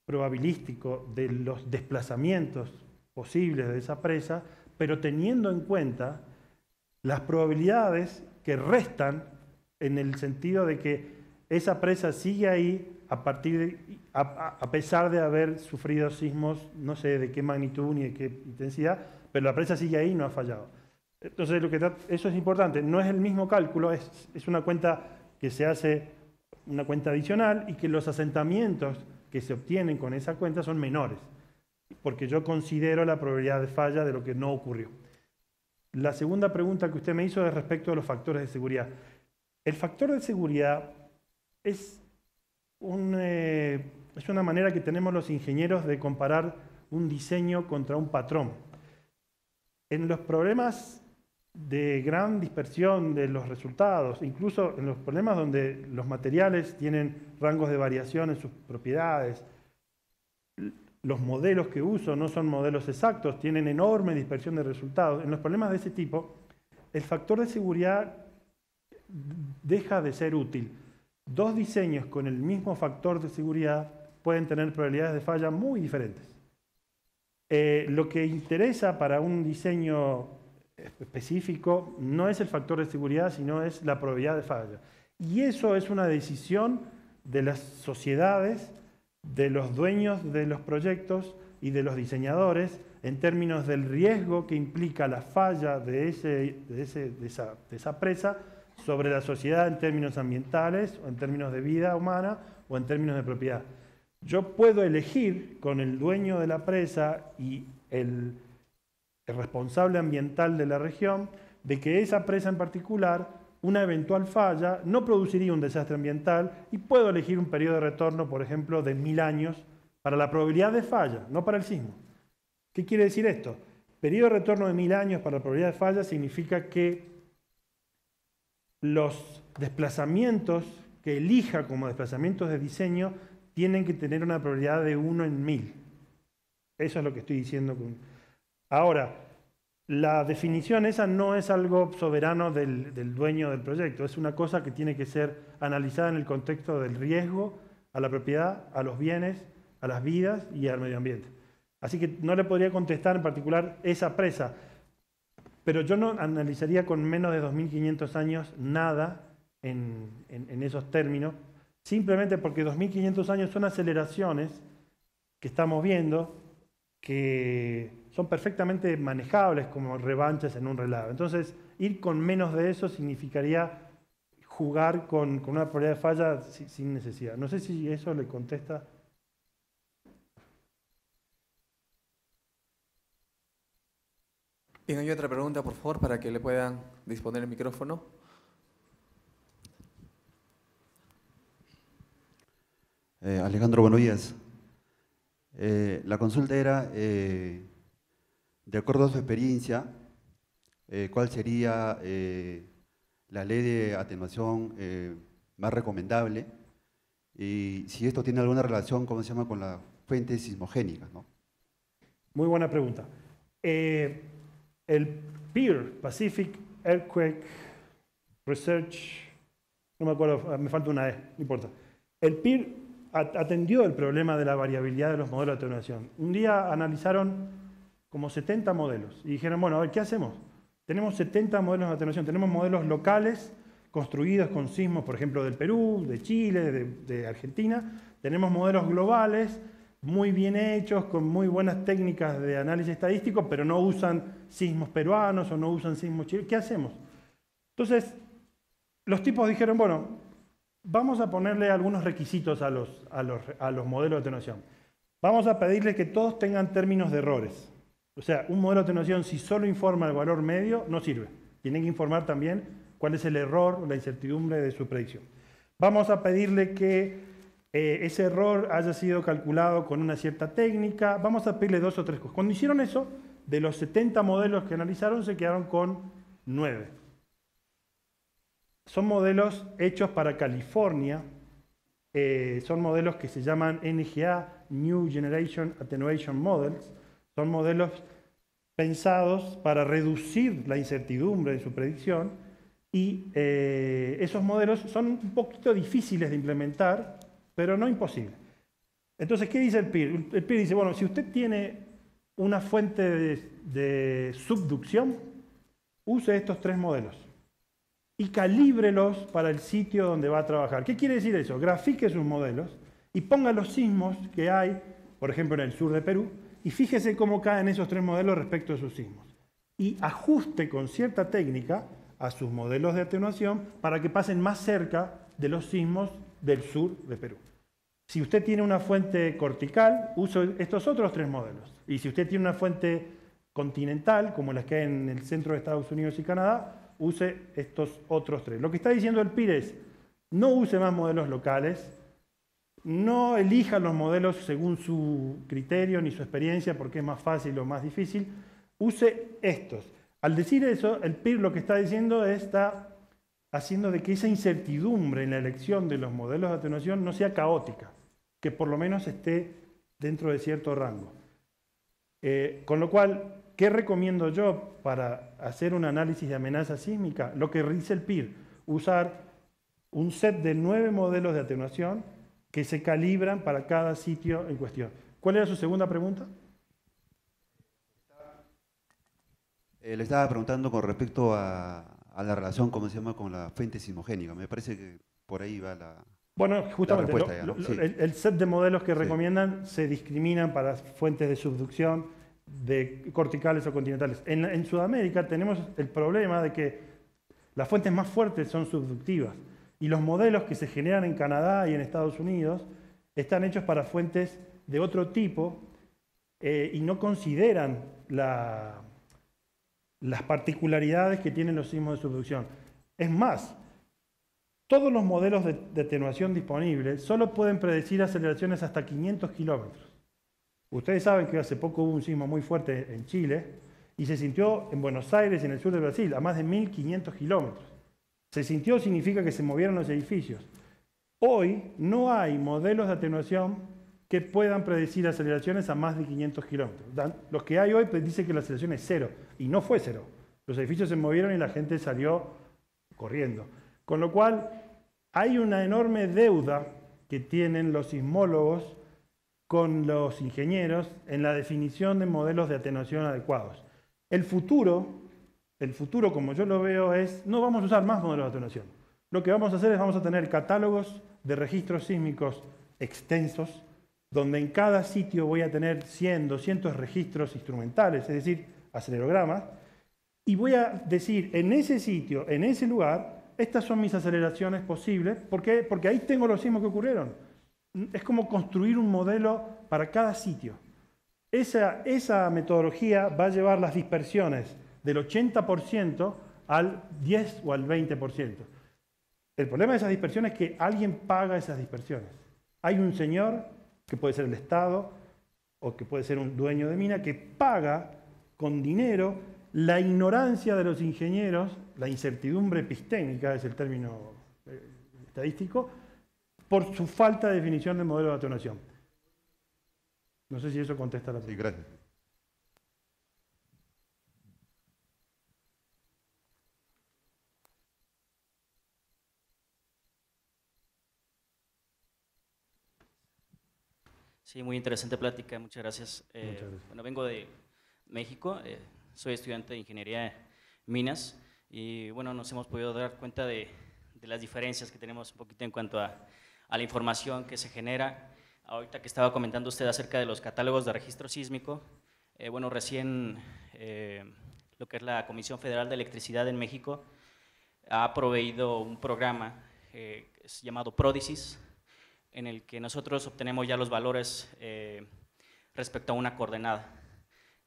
probabilístico de los desplazamientos posibles de esa presa, pero teniendo en cuenta las probabilidades que restan en el sentido de que esa presa sigue ahí a pesar de haber sufrido sismos, no sé de qué magnitud ni de qué intensidad, pero la presa sigue ahí y no ha fallado. Entonces, eso es importante. No es el mismo cálculo, es una cuenta que se hace, una cuenta adicional, y que los asentamientos que se obtienen con esa cuenta son menores, porque yo considero la probabilidad de falla de lo que no ocurrió. La segunda pregunta que usted me hizo es respecto a los factores de seguridad. El factor de seguridad es una manera que tenemos los ingenieros de comparar un diseño contra un patrón. En los problemas de gran dispersión de los resultados, incluso en los problemas donde los materiales tienen rangos de variación en sus propiedades, los modelos que uso no son modelos exactos, tienen enorme dispersión de resultados. En los problemas de ese tipo, el factor de seguridad deja de ser útil. Dos diseños con el mismo factor de seguridad pueden tener probabilidades de falla muy diferentes. Lo que interesa para un diseño específico no es el factor de seguridad, sino es la probabilidad de falla. Y eso es una decisión de las sociedades, de los dueños de los proyectos y de los diseñadores en términos del riesgo que implica la falla de esa presa sobre la sociedad en términos ambientales, o en términos de vida humana, o en términos de propiedad. Yo puedo elegir con el dueño de la presa y el responsable ambiental de la región de que esa presa en particular, una eventual falla, no produciría un desastre ambiental y puedo elegir un periodo de retorno, por ejemplo, de 1000 años para la probabilidad de falla, no para el sismo. ¿Qué quiere decir esto? Periodo de retorno de 1000 años para la probabilidad de falla significa que los desplazamientos que elija como desplazamientos de diseño tienen que tener una probabilidad de 1 en 1000. Eso es lo que estoy diciendo. Ahora, la definición esa no es algo soberano del dueño del proyecto, es una cosa que tiene que ser analizada en el contexto del riesgo a la propiedad, a los bienes, a las vidas y al medio ambiente. Así que no le podría contestar en particular esa presa, pero yo no analizaría con menos de 2500 años nada en esos términos, simplemente porque 2500 años son aceleraciones que estamos viendo que son perfectamente manejables como revanches en un relave. Entonces, ir con menos de eso significaría jugar con una probabilidad de falla sin necesidad. No sé si eso le contesta. Bien, hay otra pregunta, por favor, para que le puedan disponer el micrófono. Alejandro, buenos días. La consulta era, de acuerdo a su experiencia, ¿cuál sería la ley de atenuación más recomendable? Y si esto tiene alguna relación, ¿cómo se llama?, con las fuentes sismogénicas, ¿no? Muy buena pregunta. El PEAR, Pacific Earthquake Research, no me acuerdo, me falta una E, no importa. El PEAR atendió el problema de la variabilidad de los modelos de atenuación. Un día analizaron como 70 modelos y dijeron, bueno, a ver, ¿qué hacemos? Tenemos 70 modelos de atenuación, tenemos modelos locales construidos con sismos, por ejemplo, del Perú, de Chile, de Argentina, tenemos modelos globales muy bien hechos, con muy buenas técnicas de análisis estadístico, pero no usan sismos peruanos o no usan sismos chilenos. ¿Qué hacemos? Entonces, los tipos dijeron, bueno, vamos a ponerle algunos requisitos a los modelos de atenuación. Vamos a pedirle que todos tengan términos de errores. O sea, un modelo de atenuación, si solo informa el valor medio, no sirve. Tiene que informar también cuál es el error o la incertidumbre de su predicción. Vamos a pedirle que ese error haya sido calculado con una cierta técnica. Vamos a pedirle 2 o 3 cosas. Cuando hicieron eso, de los 70 modelos que analizaron, se quedaron con 9. Son modelos hechos para California. Son modelos que se llaman NGA, New Generation Attenuation Models. Son modelos pensados para reducir la incertidumbre de su predicción y esos modelos son un poquito difíciles de implementar, pero no imposible. Entonces, ¿qué dice el PIR? El PIR dice, bueno, si usted tiene una fuente de subducción, use estos 3 modelos y calíbrelos para el sitio donde va a trabajar. ¿Qué quiere decir eso? Grafique sus modelos y ponga los sismos que hay, por ejemplo, en el sur de Perú, y fíjese cómo caen esos 3 modelos respecto a sus sismos. Y ajuste con cierta técnica a sus modelos de atenuación para que pasen más cerca de los sismos del sur de Perú. Si usted tiene una fuente cortical, use estos otros 3 modelos. Y si usted tiene una fuente continental, como las que hay en el centro de Estados Unidos y Canadá, use estos otros 3. Lo que está diciendo el PIR es, no use más modelos locales, no elija los modelos según su criterio ni su experiencia, porque es más fácil o más difícil, use estos. Al decir eso, el PIR lo que está diciendo es, está haciendo de que esa incertidumbre en la elección de los modelos de atenuación no sea caótica, que por lo menos esté dentro de cierto rango. Con lo cual, ¿qué recomiendo yo para hacer un análisis de amenaza sísmica? Lo que dice el PIR, usar un set de 9 modelos de atenuación que se calibran para cada sitio en cuestión. ¿Cuál era su segunda pregunta? Le estaba preguntando con respecto a la relación, ¿cómo se llama?, con la fuente sismogénica. Me parece que por ahí va la... Bueno, justamente, respuesta ya, ¿no? Sí. el set de modelos que Sí. recomiendan se discriminan para fuentes de subducción de corticales o continentales. En Sudamérica tenemos el problema de que las fuentes más fuertes son subductivas y los modelos que se generan en Canadá y en Estados Unidos están hechos para fuentes de otro tipo y no consideran las particularidades que tienen los sismos de subducción. Es más, todos los modelos de atenuación disponibles solo pueden predecir aceleraciones hasta 500 kilómetros. Ustedes saben que hace poco hubo un sismo muy fuerte en Chile y se sintió en Buenos Aires y en el sur de Brasil a más de 1500 kilómetros. Se sintió significa que se movieron los edificios. Hoy no hay modelos de atenuación que puedan predecir aceleraciones a más de 500 kilómetros. Los que hay hoy dicen que la aceleración es 0 y no fue 0. Los edificios se movieron y la gente salió corriendo. Con lo cual hay una enorme deuda que tienen los sismólogos con los ingenieros en la definición de modelos de atenuación adecuados. El futuro, como yo lo veo, es no vamos a usar más modelos de atenuación. Lo que vamos a hacer es vamos a tener catálogos de registros sísmicos extensos, donde en cada sitio voy a tener 100, 200 registros instrumentales, es decir, acelerogramas, y voy a decir en ese sitio, en ese lugar, estas son mis aceleraciones posibles. ¿Por qué? Porque ahí tengo los sismos que ocurrieron. Es como construir un modelo para cada sitio. Esa metodología va a llevar las dispersiones del 80% al 10 o al 20%. El problema de esas dispersiones es que alguien paga esas dispersiones. Hay un señor, que puede ser el Estado o que puede ser un dueño de mina, que paga con dinero la ignorancia de los ingenieros, la incertidumbre epistémica, es el término estadístico, por su falta de definición del modelo de atenuación. No sé si eso contesta la pregunta. Sí, gracias. Sí, muy interesante plática, muchas gracias. Muchas gracias. Bueno, vengo de México, soy estudiante de Ingeniería en Minas y bueno, nos hemos podido dar cuenta de las diferencias que tenemos un poquito en cuanto a la información que se genera ahorita que estaba comentando usted acerca de los catálogos de registro sísmico, bueno, recién lo que es la Comisión Federal de Electricidad en México ha proveído un programa es llamado PRODISIS, en el que nosotros obtenemos ya los valores respecto a una coordenada.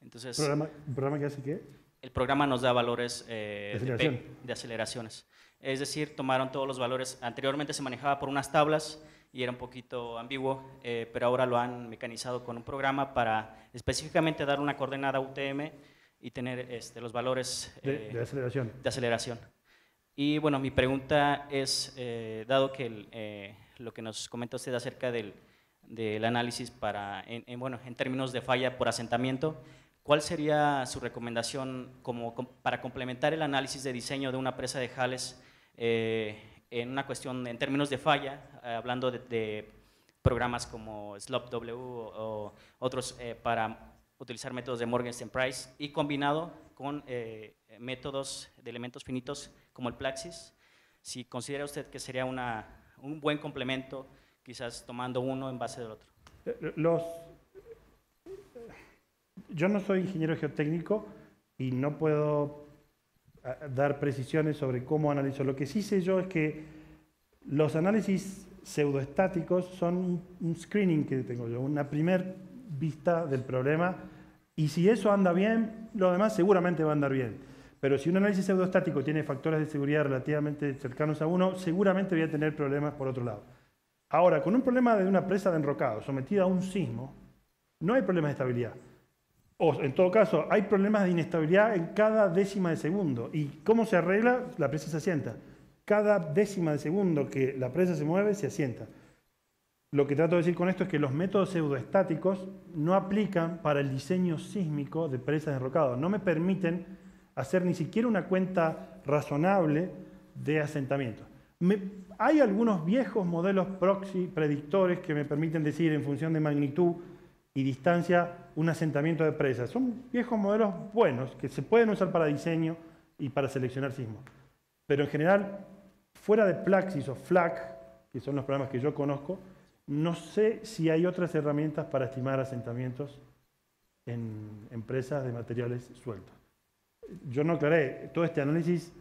Entonces, ¿Un programa que hace qué? El programa nos da valores ¿De aceleraciones. Es decir, tomaron todos los valores. Anteriormente se manejaba por unas tablas y era un poquito ambiguo, pero ahora lo han mecanizado con un programa para específicamente dar una coordenada UTM y tener los valores de aceleración. Y bueno, mi pregunta es, dado que lo que nos comenta usted acerca del análisis en términos de falla por asentamiento, ¿cuál sería su recomendación para complementar el análisis de diseño de una presa de Jales en una cuestión, en términos de falla, hablando de programas como SlopW o otros para utilizar métodos de Morgenstern Price y combinado con métodos de elementos finitos como el Plaxis? Si considera usted que sería un buen complemento, quizás tomando uno en base del otro. Yo no soy ingeniero geotécnico y no puedo dar precisiones sobre cómo analizo. Lo que sí sé yo es que los análisis pseudoestáticos son un screening que tengo yo, una primera vista del problema, y si eso anda bien, lo demás seguramente va a andar bien. Pero si un análisis pseudoestático tiene factores de seguridad relativamente cercanos a 1, seguramente voy a tener problemas por otro lado. Ahora, con un problema de una presa de enrocado sometida a un sismo, no hay problemas de estabilidad. O, en todo caso, hay problemas de inestabilidad en cada décima de segundo. ¿Y cómo se arregla? La presa se asienta. Cada décima de segundo que la presa se mueve, se asienta. Lo que trato de decir con esto es que los métodos pseudoestáticos no aplican para el diseño sísmico de presas de enrocado. No me permiten hacer ni siquiera una cuenta razonable de asentamiento. Hay algunos viejos modelos proxy predictores que me permiten decir en función de magnitud y distancia un asentamiento de presas. Son viejos modelos buenos que se pueden usar para diseño y para seleccionar sismos. Pero en general, fuera de Plaxis o FLAC, que son los programas que yo conozco, no sé si hay otras herramientas para estimar asentamientos en presas de materiales sueltos. Yo no aclaré, todo este análisis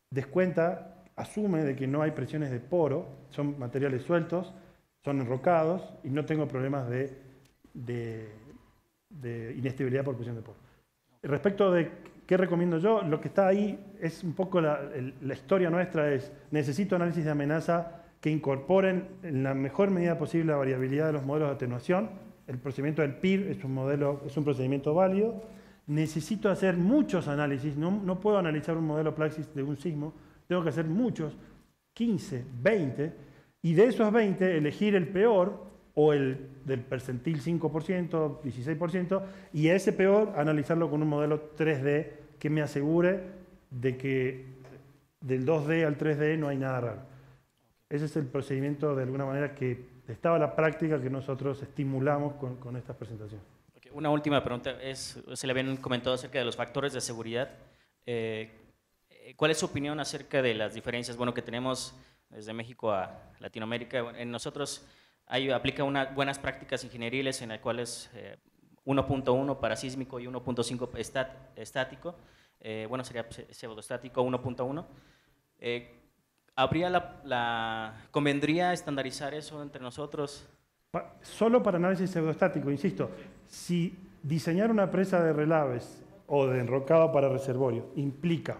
descuenta, asume de que no hay presiones de poro, son materiales sueltos, son enrocados y no tengo problemas de inestabilidad por presión de poro. Respecto de qué recomiendo yo, lo que está ahí es un poco la historia nuestra, es necesito análisis de amenaza que incorporen en la mejor medida posible la variabilidad de los modelos de atenuación. El procedimiento del PIR es un procedimiento válido. Necesito hacer muchos análisis, no puedo analizar un modelo Plaxis de un sismo, tengo que hacer muchos, 15, 20, y de esos 20 elegir el peor o el del percentil 5%, 16%, y a ese peor analizarlo con un modelo 3D que me asegure de que del 2D al 3D no hay nada raro. Ese es el procedimiento, de alguna manera, que estaba la práctica que nosotros estimulamos con estas presentaciones. Okay. Una última pregunta, se le habían comentado acerca de los factores de seguridad. ¿Cuál es su opinión acerca de las diferencias que tenemos desde México a Latinoamérica? En nosotros aplica buenas prácticas ingenieriles en las cuales 1.1 para sísmico y 1.5 estático. Sería pseudoestático 1.1. ¿Convendría estandarizar eso entre nosotros? Solo para análisis pseudoestático, insisto. Si diseñar una presa de relaves o de enrocado para reservorio implica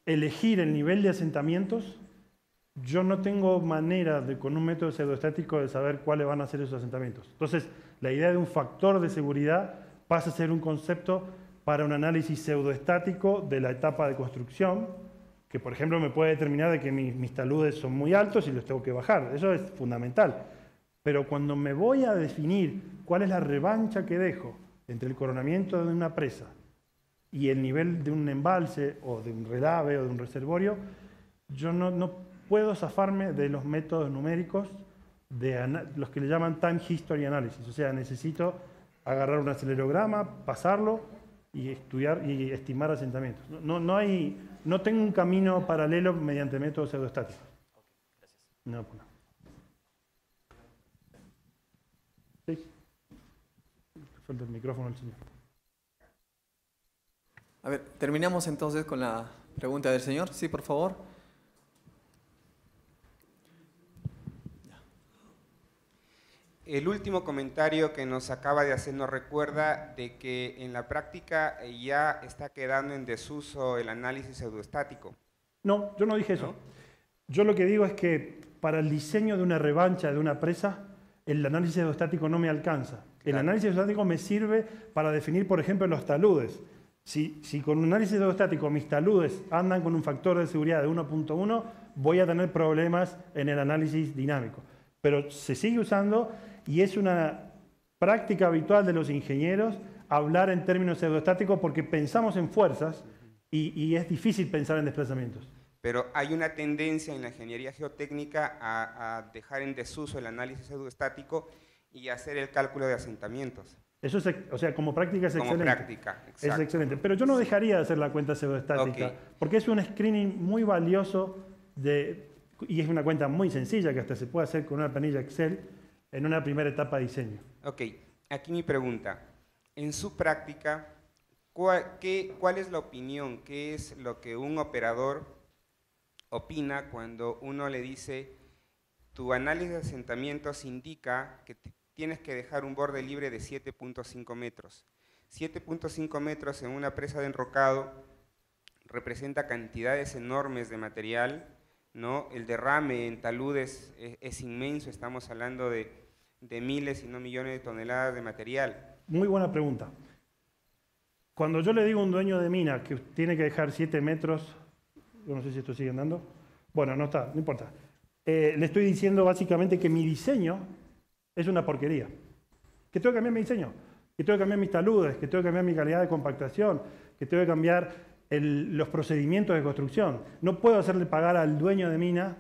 elegir el nivel de asentamientos, yo no tengo manera con un método pseudoestático de saber cuáles van a ser esos asentamientos. Entonces, la idea de un factor de seguridad pasa a ser un concepto para un análisis pseudoestático de la etapa de construcción, que por ejemplo me puede determinar de que mis taludes son muy altos y los tengo que bajar. Eso es fundamental. Pero cuando me voy a definir cuál es la revancha que dejo entre el coronamiento de una presa y el nivel de un embalse o de un relave o de un reservorio, yo no puedo zafarme de los métodos numéricos, de los que le llaman Time History Analysis. O sea, necesito agarrar un acelerograma, pasarlo y estudiar y estimar asentamientos. No tengo un camino paralelo mediante métodos pseudoestáticos. Okay, gracias. No. suelta el micrófono al señor. A ver, terminamos entonces con la pregunta del señor. Sí, por favor. El último comentario que nos acaba de hacer nos recuerda de que en la práctica ya está quedando en desuso el análisis pseudoestático. No, yo no dije eso. ¿No? Yo lo que digo es que para el diseño de una revancha de una presa, el análisis pseudoestático no me alcanza. El Claro. análisis pseudoestático me sirve para definir, por ejemplo, los taludes. Si con un análisis pseudoestático mis taludes andan con un factor de seguridad de 1.1, voy a tener problemas en el análisis dinámico. Pero se sigue usando y es una práctica habitual de los ingenieros hablar en términos pseudoestáticos porque pensamos en fuerzas y es difícil pensar en desplazamientos. Pero hay una tendencia en la ingeniería geotécnica a dejar en desuso el análisis pseudoestático y hacer el cálculo de asentamientos. Eso es, o sea, como práctica es Como excelente. práctica, Es exacto. excelente. Pero yo no dejaría de hacer la cuenta pseudoestática, Ok. porque es un screening muy valioso y es una cuenta muy sencilla que hasta se puede hacer con una planilla Excel en una primera etapa de diseño. Ok, aquí mi pregunta. En su práctica, ¿cuál es la opinión? ¿Qué es lo que un operador opina cuando uno le dice tu análisis de asentamientos indica que tienes que dejar un borde libre de 7.5 metros? 7.5 metros en una presa de enrocado representa cantidades enormes de material, ¿no? El derrame en taludes es inmenso, estamos hablando de miles y no millones de toneladas de material. Muy buena pregunta. Cuando yo le digo a un dueño de mina que tiene que dejar 7 metros, yo no sé si esto sigue andando, bueno, no está, no importa. Le estoy diciendo básicamente que mi diseño es una porquería. Que tengo que cambiar mi diseño, que tengo que cambiar mis taludes, que tengo que cambiar mi calidad de compactación, que tengo que cambiar los procedimientos de construcción. No puedo hacerle pagar al dueño de mina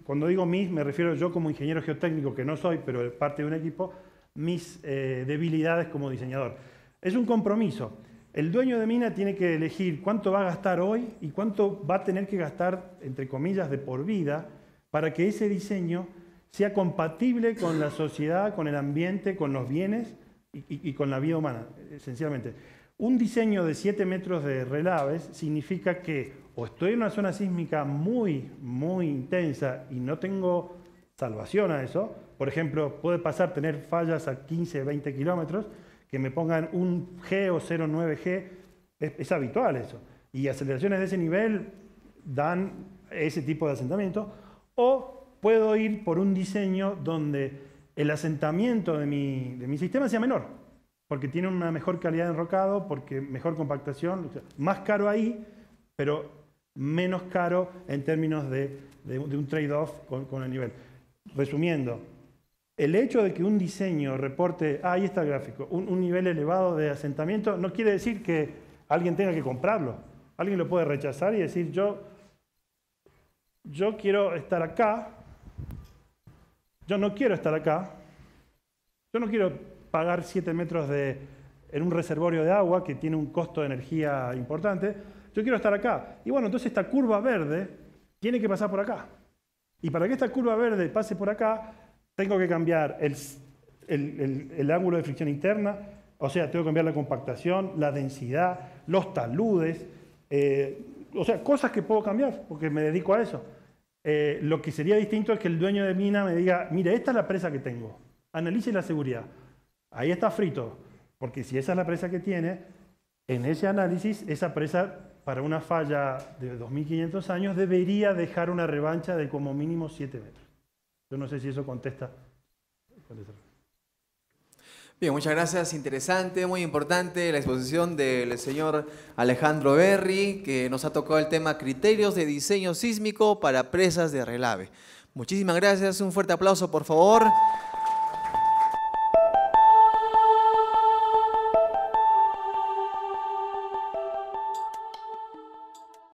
cuando digo mis, me refiero yo como ingeniero geotécnico, que no soy, pero parte de un equipo, mis debilidades como diseñador. Es un compromiso. El dueño de mina tiene que elegir cuánto va a gastar hoy y cuánto va a tener que gastar, entre comillas, de por vida, para que ese diseño sea compatible con la sociedad, con el ambiente, con los bienes y con la vida humana, esencialmente. Un diseño de 7 metros de relaves significa que o estoy en una zona sísmica muy, muy intensa y no tengo salvación a eso. Por ejemplo, puede pasar tener fallas a 15, 20 kilómetros, que me pongan un G o 0,9G, es habitual eso. Y aceleraciones de ese nivel dan ese tipo de asentamiento. O puedo ir por un diseño donde el asentamiento de mi sistema sea menor, porque tiene una mejor calidad de enrocado, porque mejor compactación, o sea, más caro ahí, pero menos caro en términos de un trade-off con el nivel. Resumiendo, el hecho de que un diseño reporte, ahí está el gráfico, un nivel elevado de asentamiento, no quiere decir que alguien tenga que comprarlo. Alguien lo puede rechazar y decir, yo quiero estar acá, yo no quiero estar acá, yo no quiero pagar 7 metros en un reservorio de agua que tiene un costo de energía importante, yo quiero estar acá. Y bueno, entonces esta curva verde tiene que pasar por acá. Y para que esta curva verde pase por acá, tengo que cambiar el ángulo de fricción interna, o sea, tengo que cambiar la compactación, la densidad, los taludes, o sea, cosas que puedo cambiar porque me dedico a eso. Lo que sería distinto es que el dueño de mina me diga, mire, esta es la presa que tengo, analice la seguridad. Ahí está frito, porque si esa es la presa que tiene, en ese análisis, esa presa para una falla de 2500 años debería dejar una revancha de como mínimo 7 metros. Yo no sé si eso contesta. Bien, muchas gracias. Interesante, muy importante la exposición del señor Alejandro Berry, que nos ha tocado el tema criterios de diseño sísmico para presas de relave. Muchísimas gracias. Un fuerte aplauso, por favor.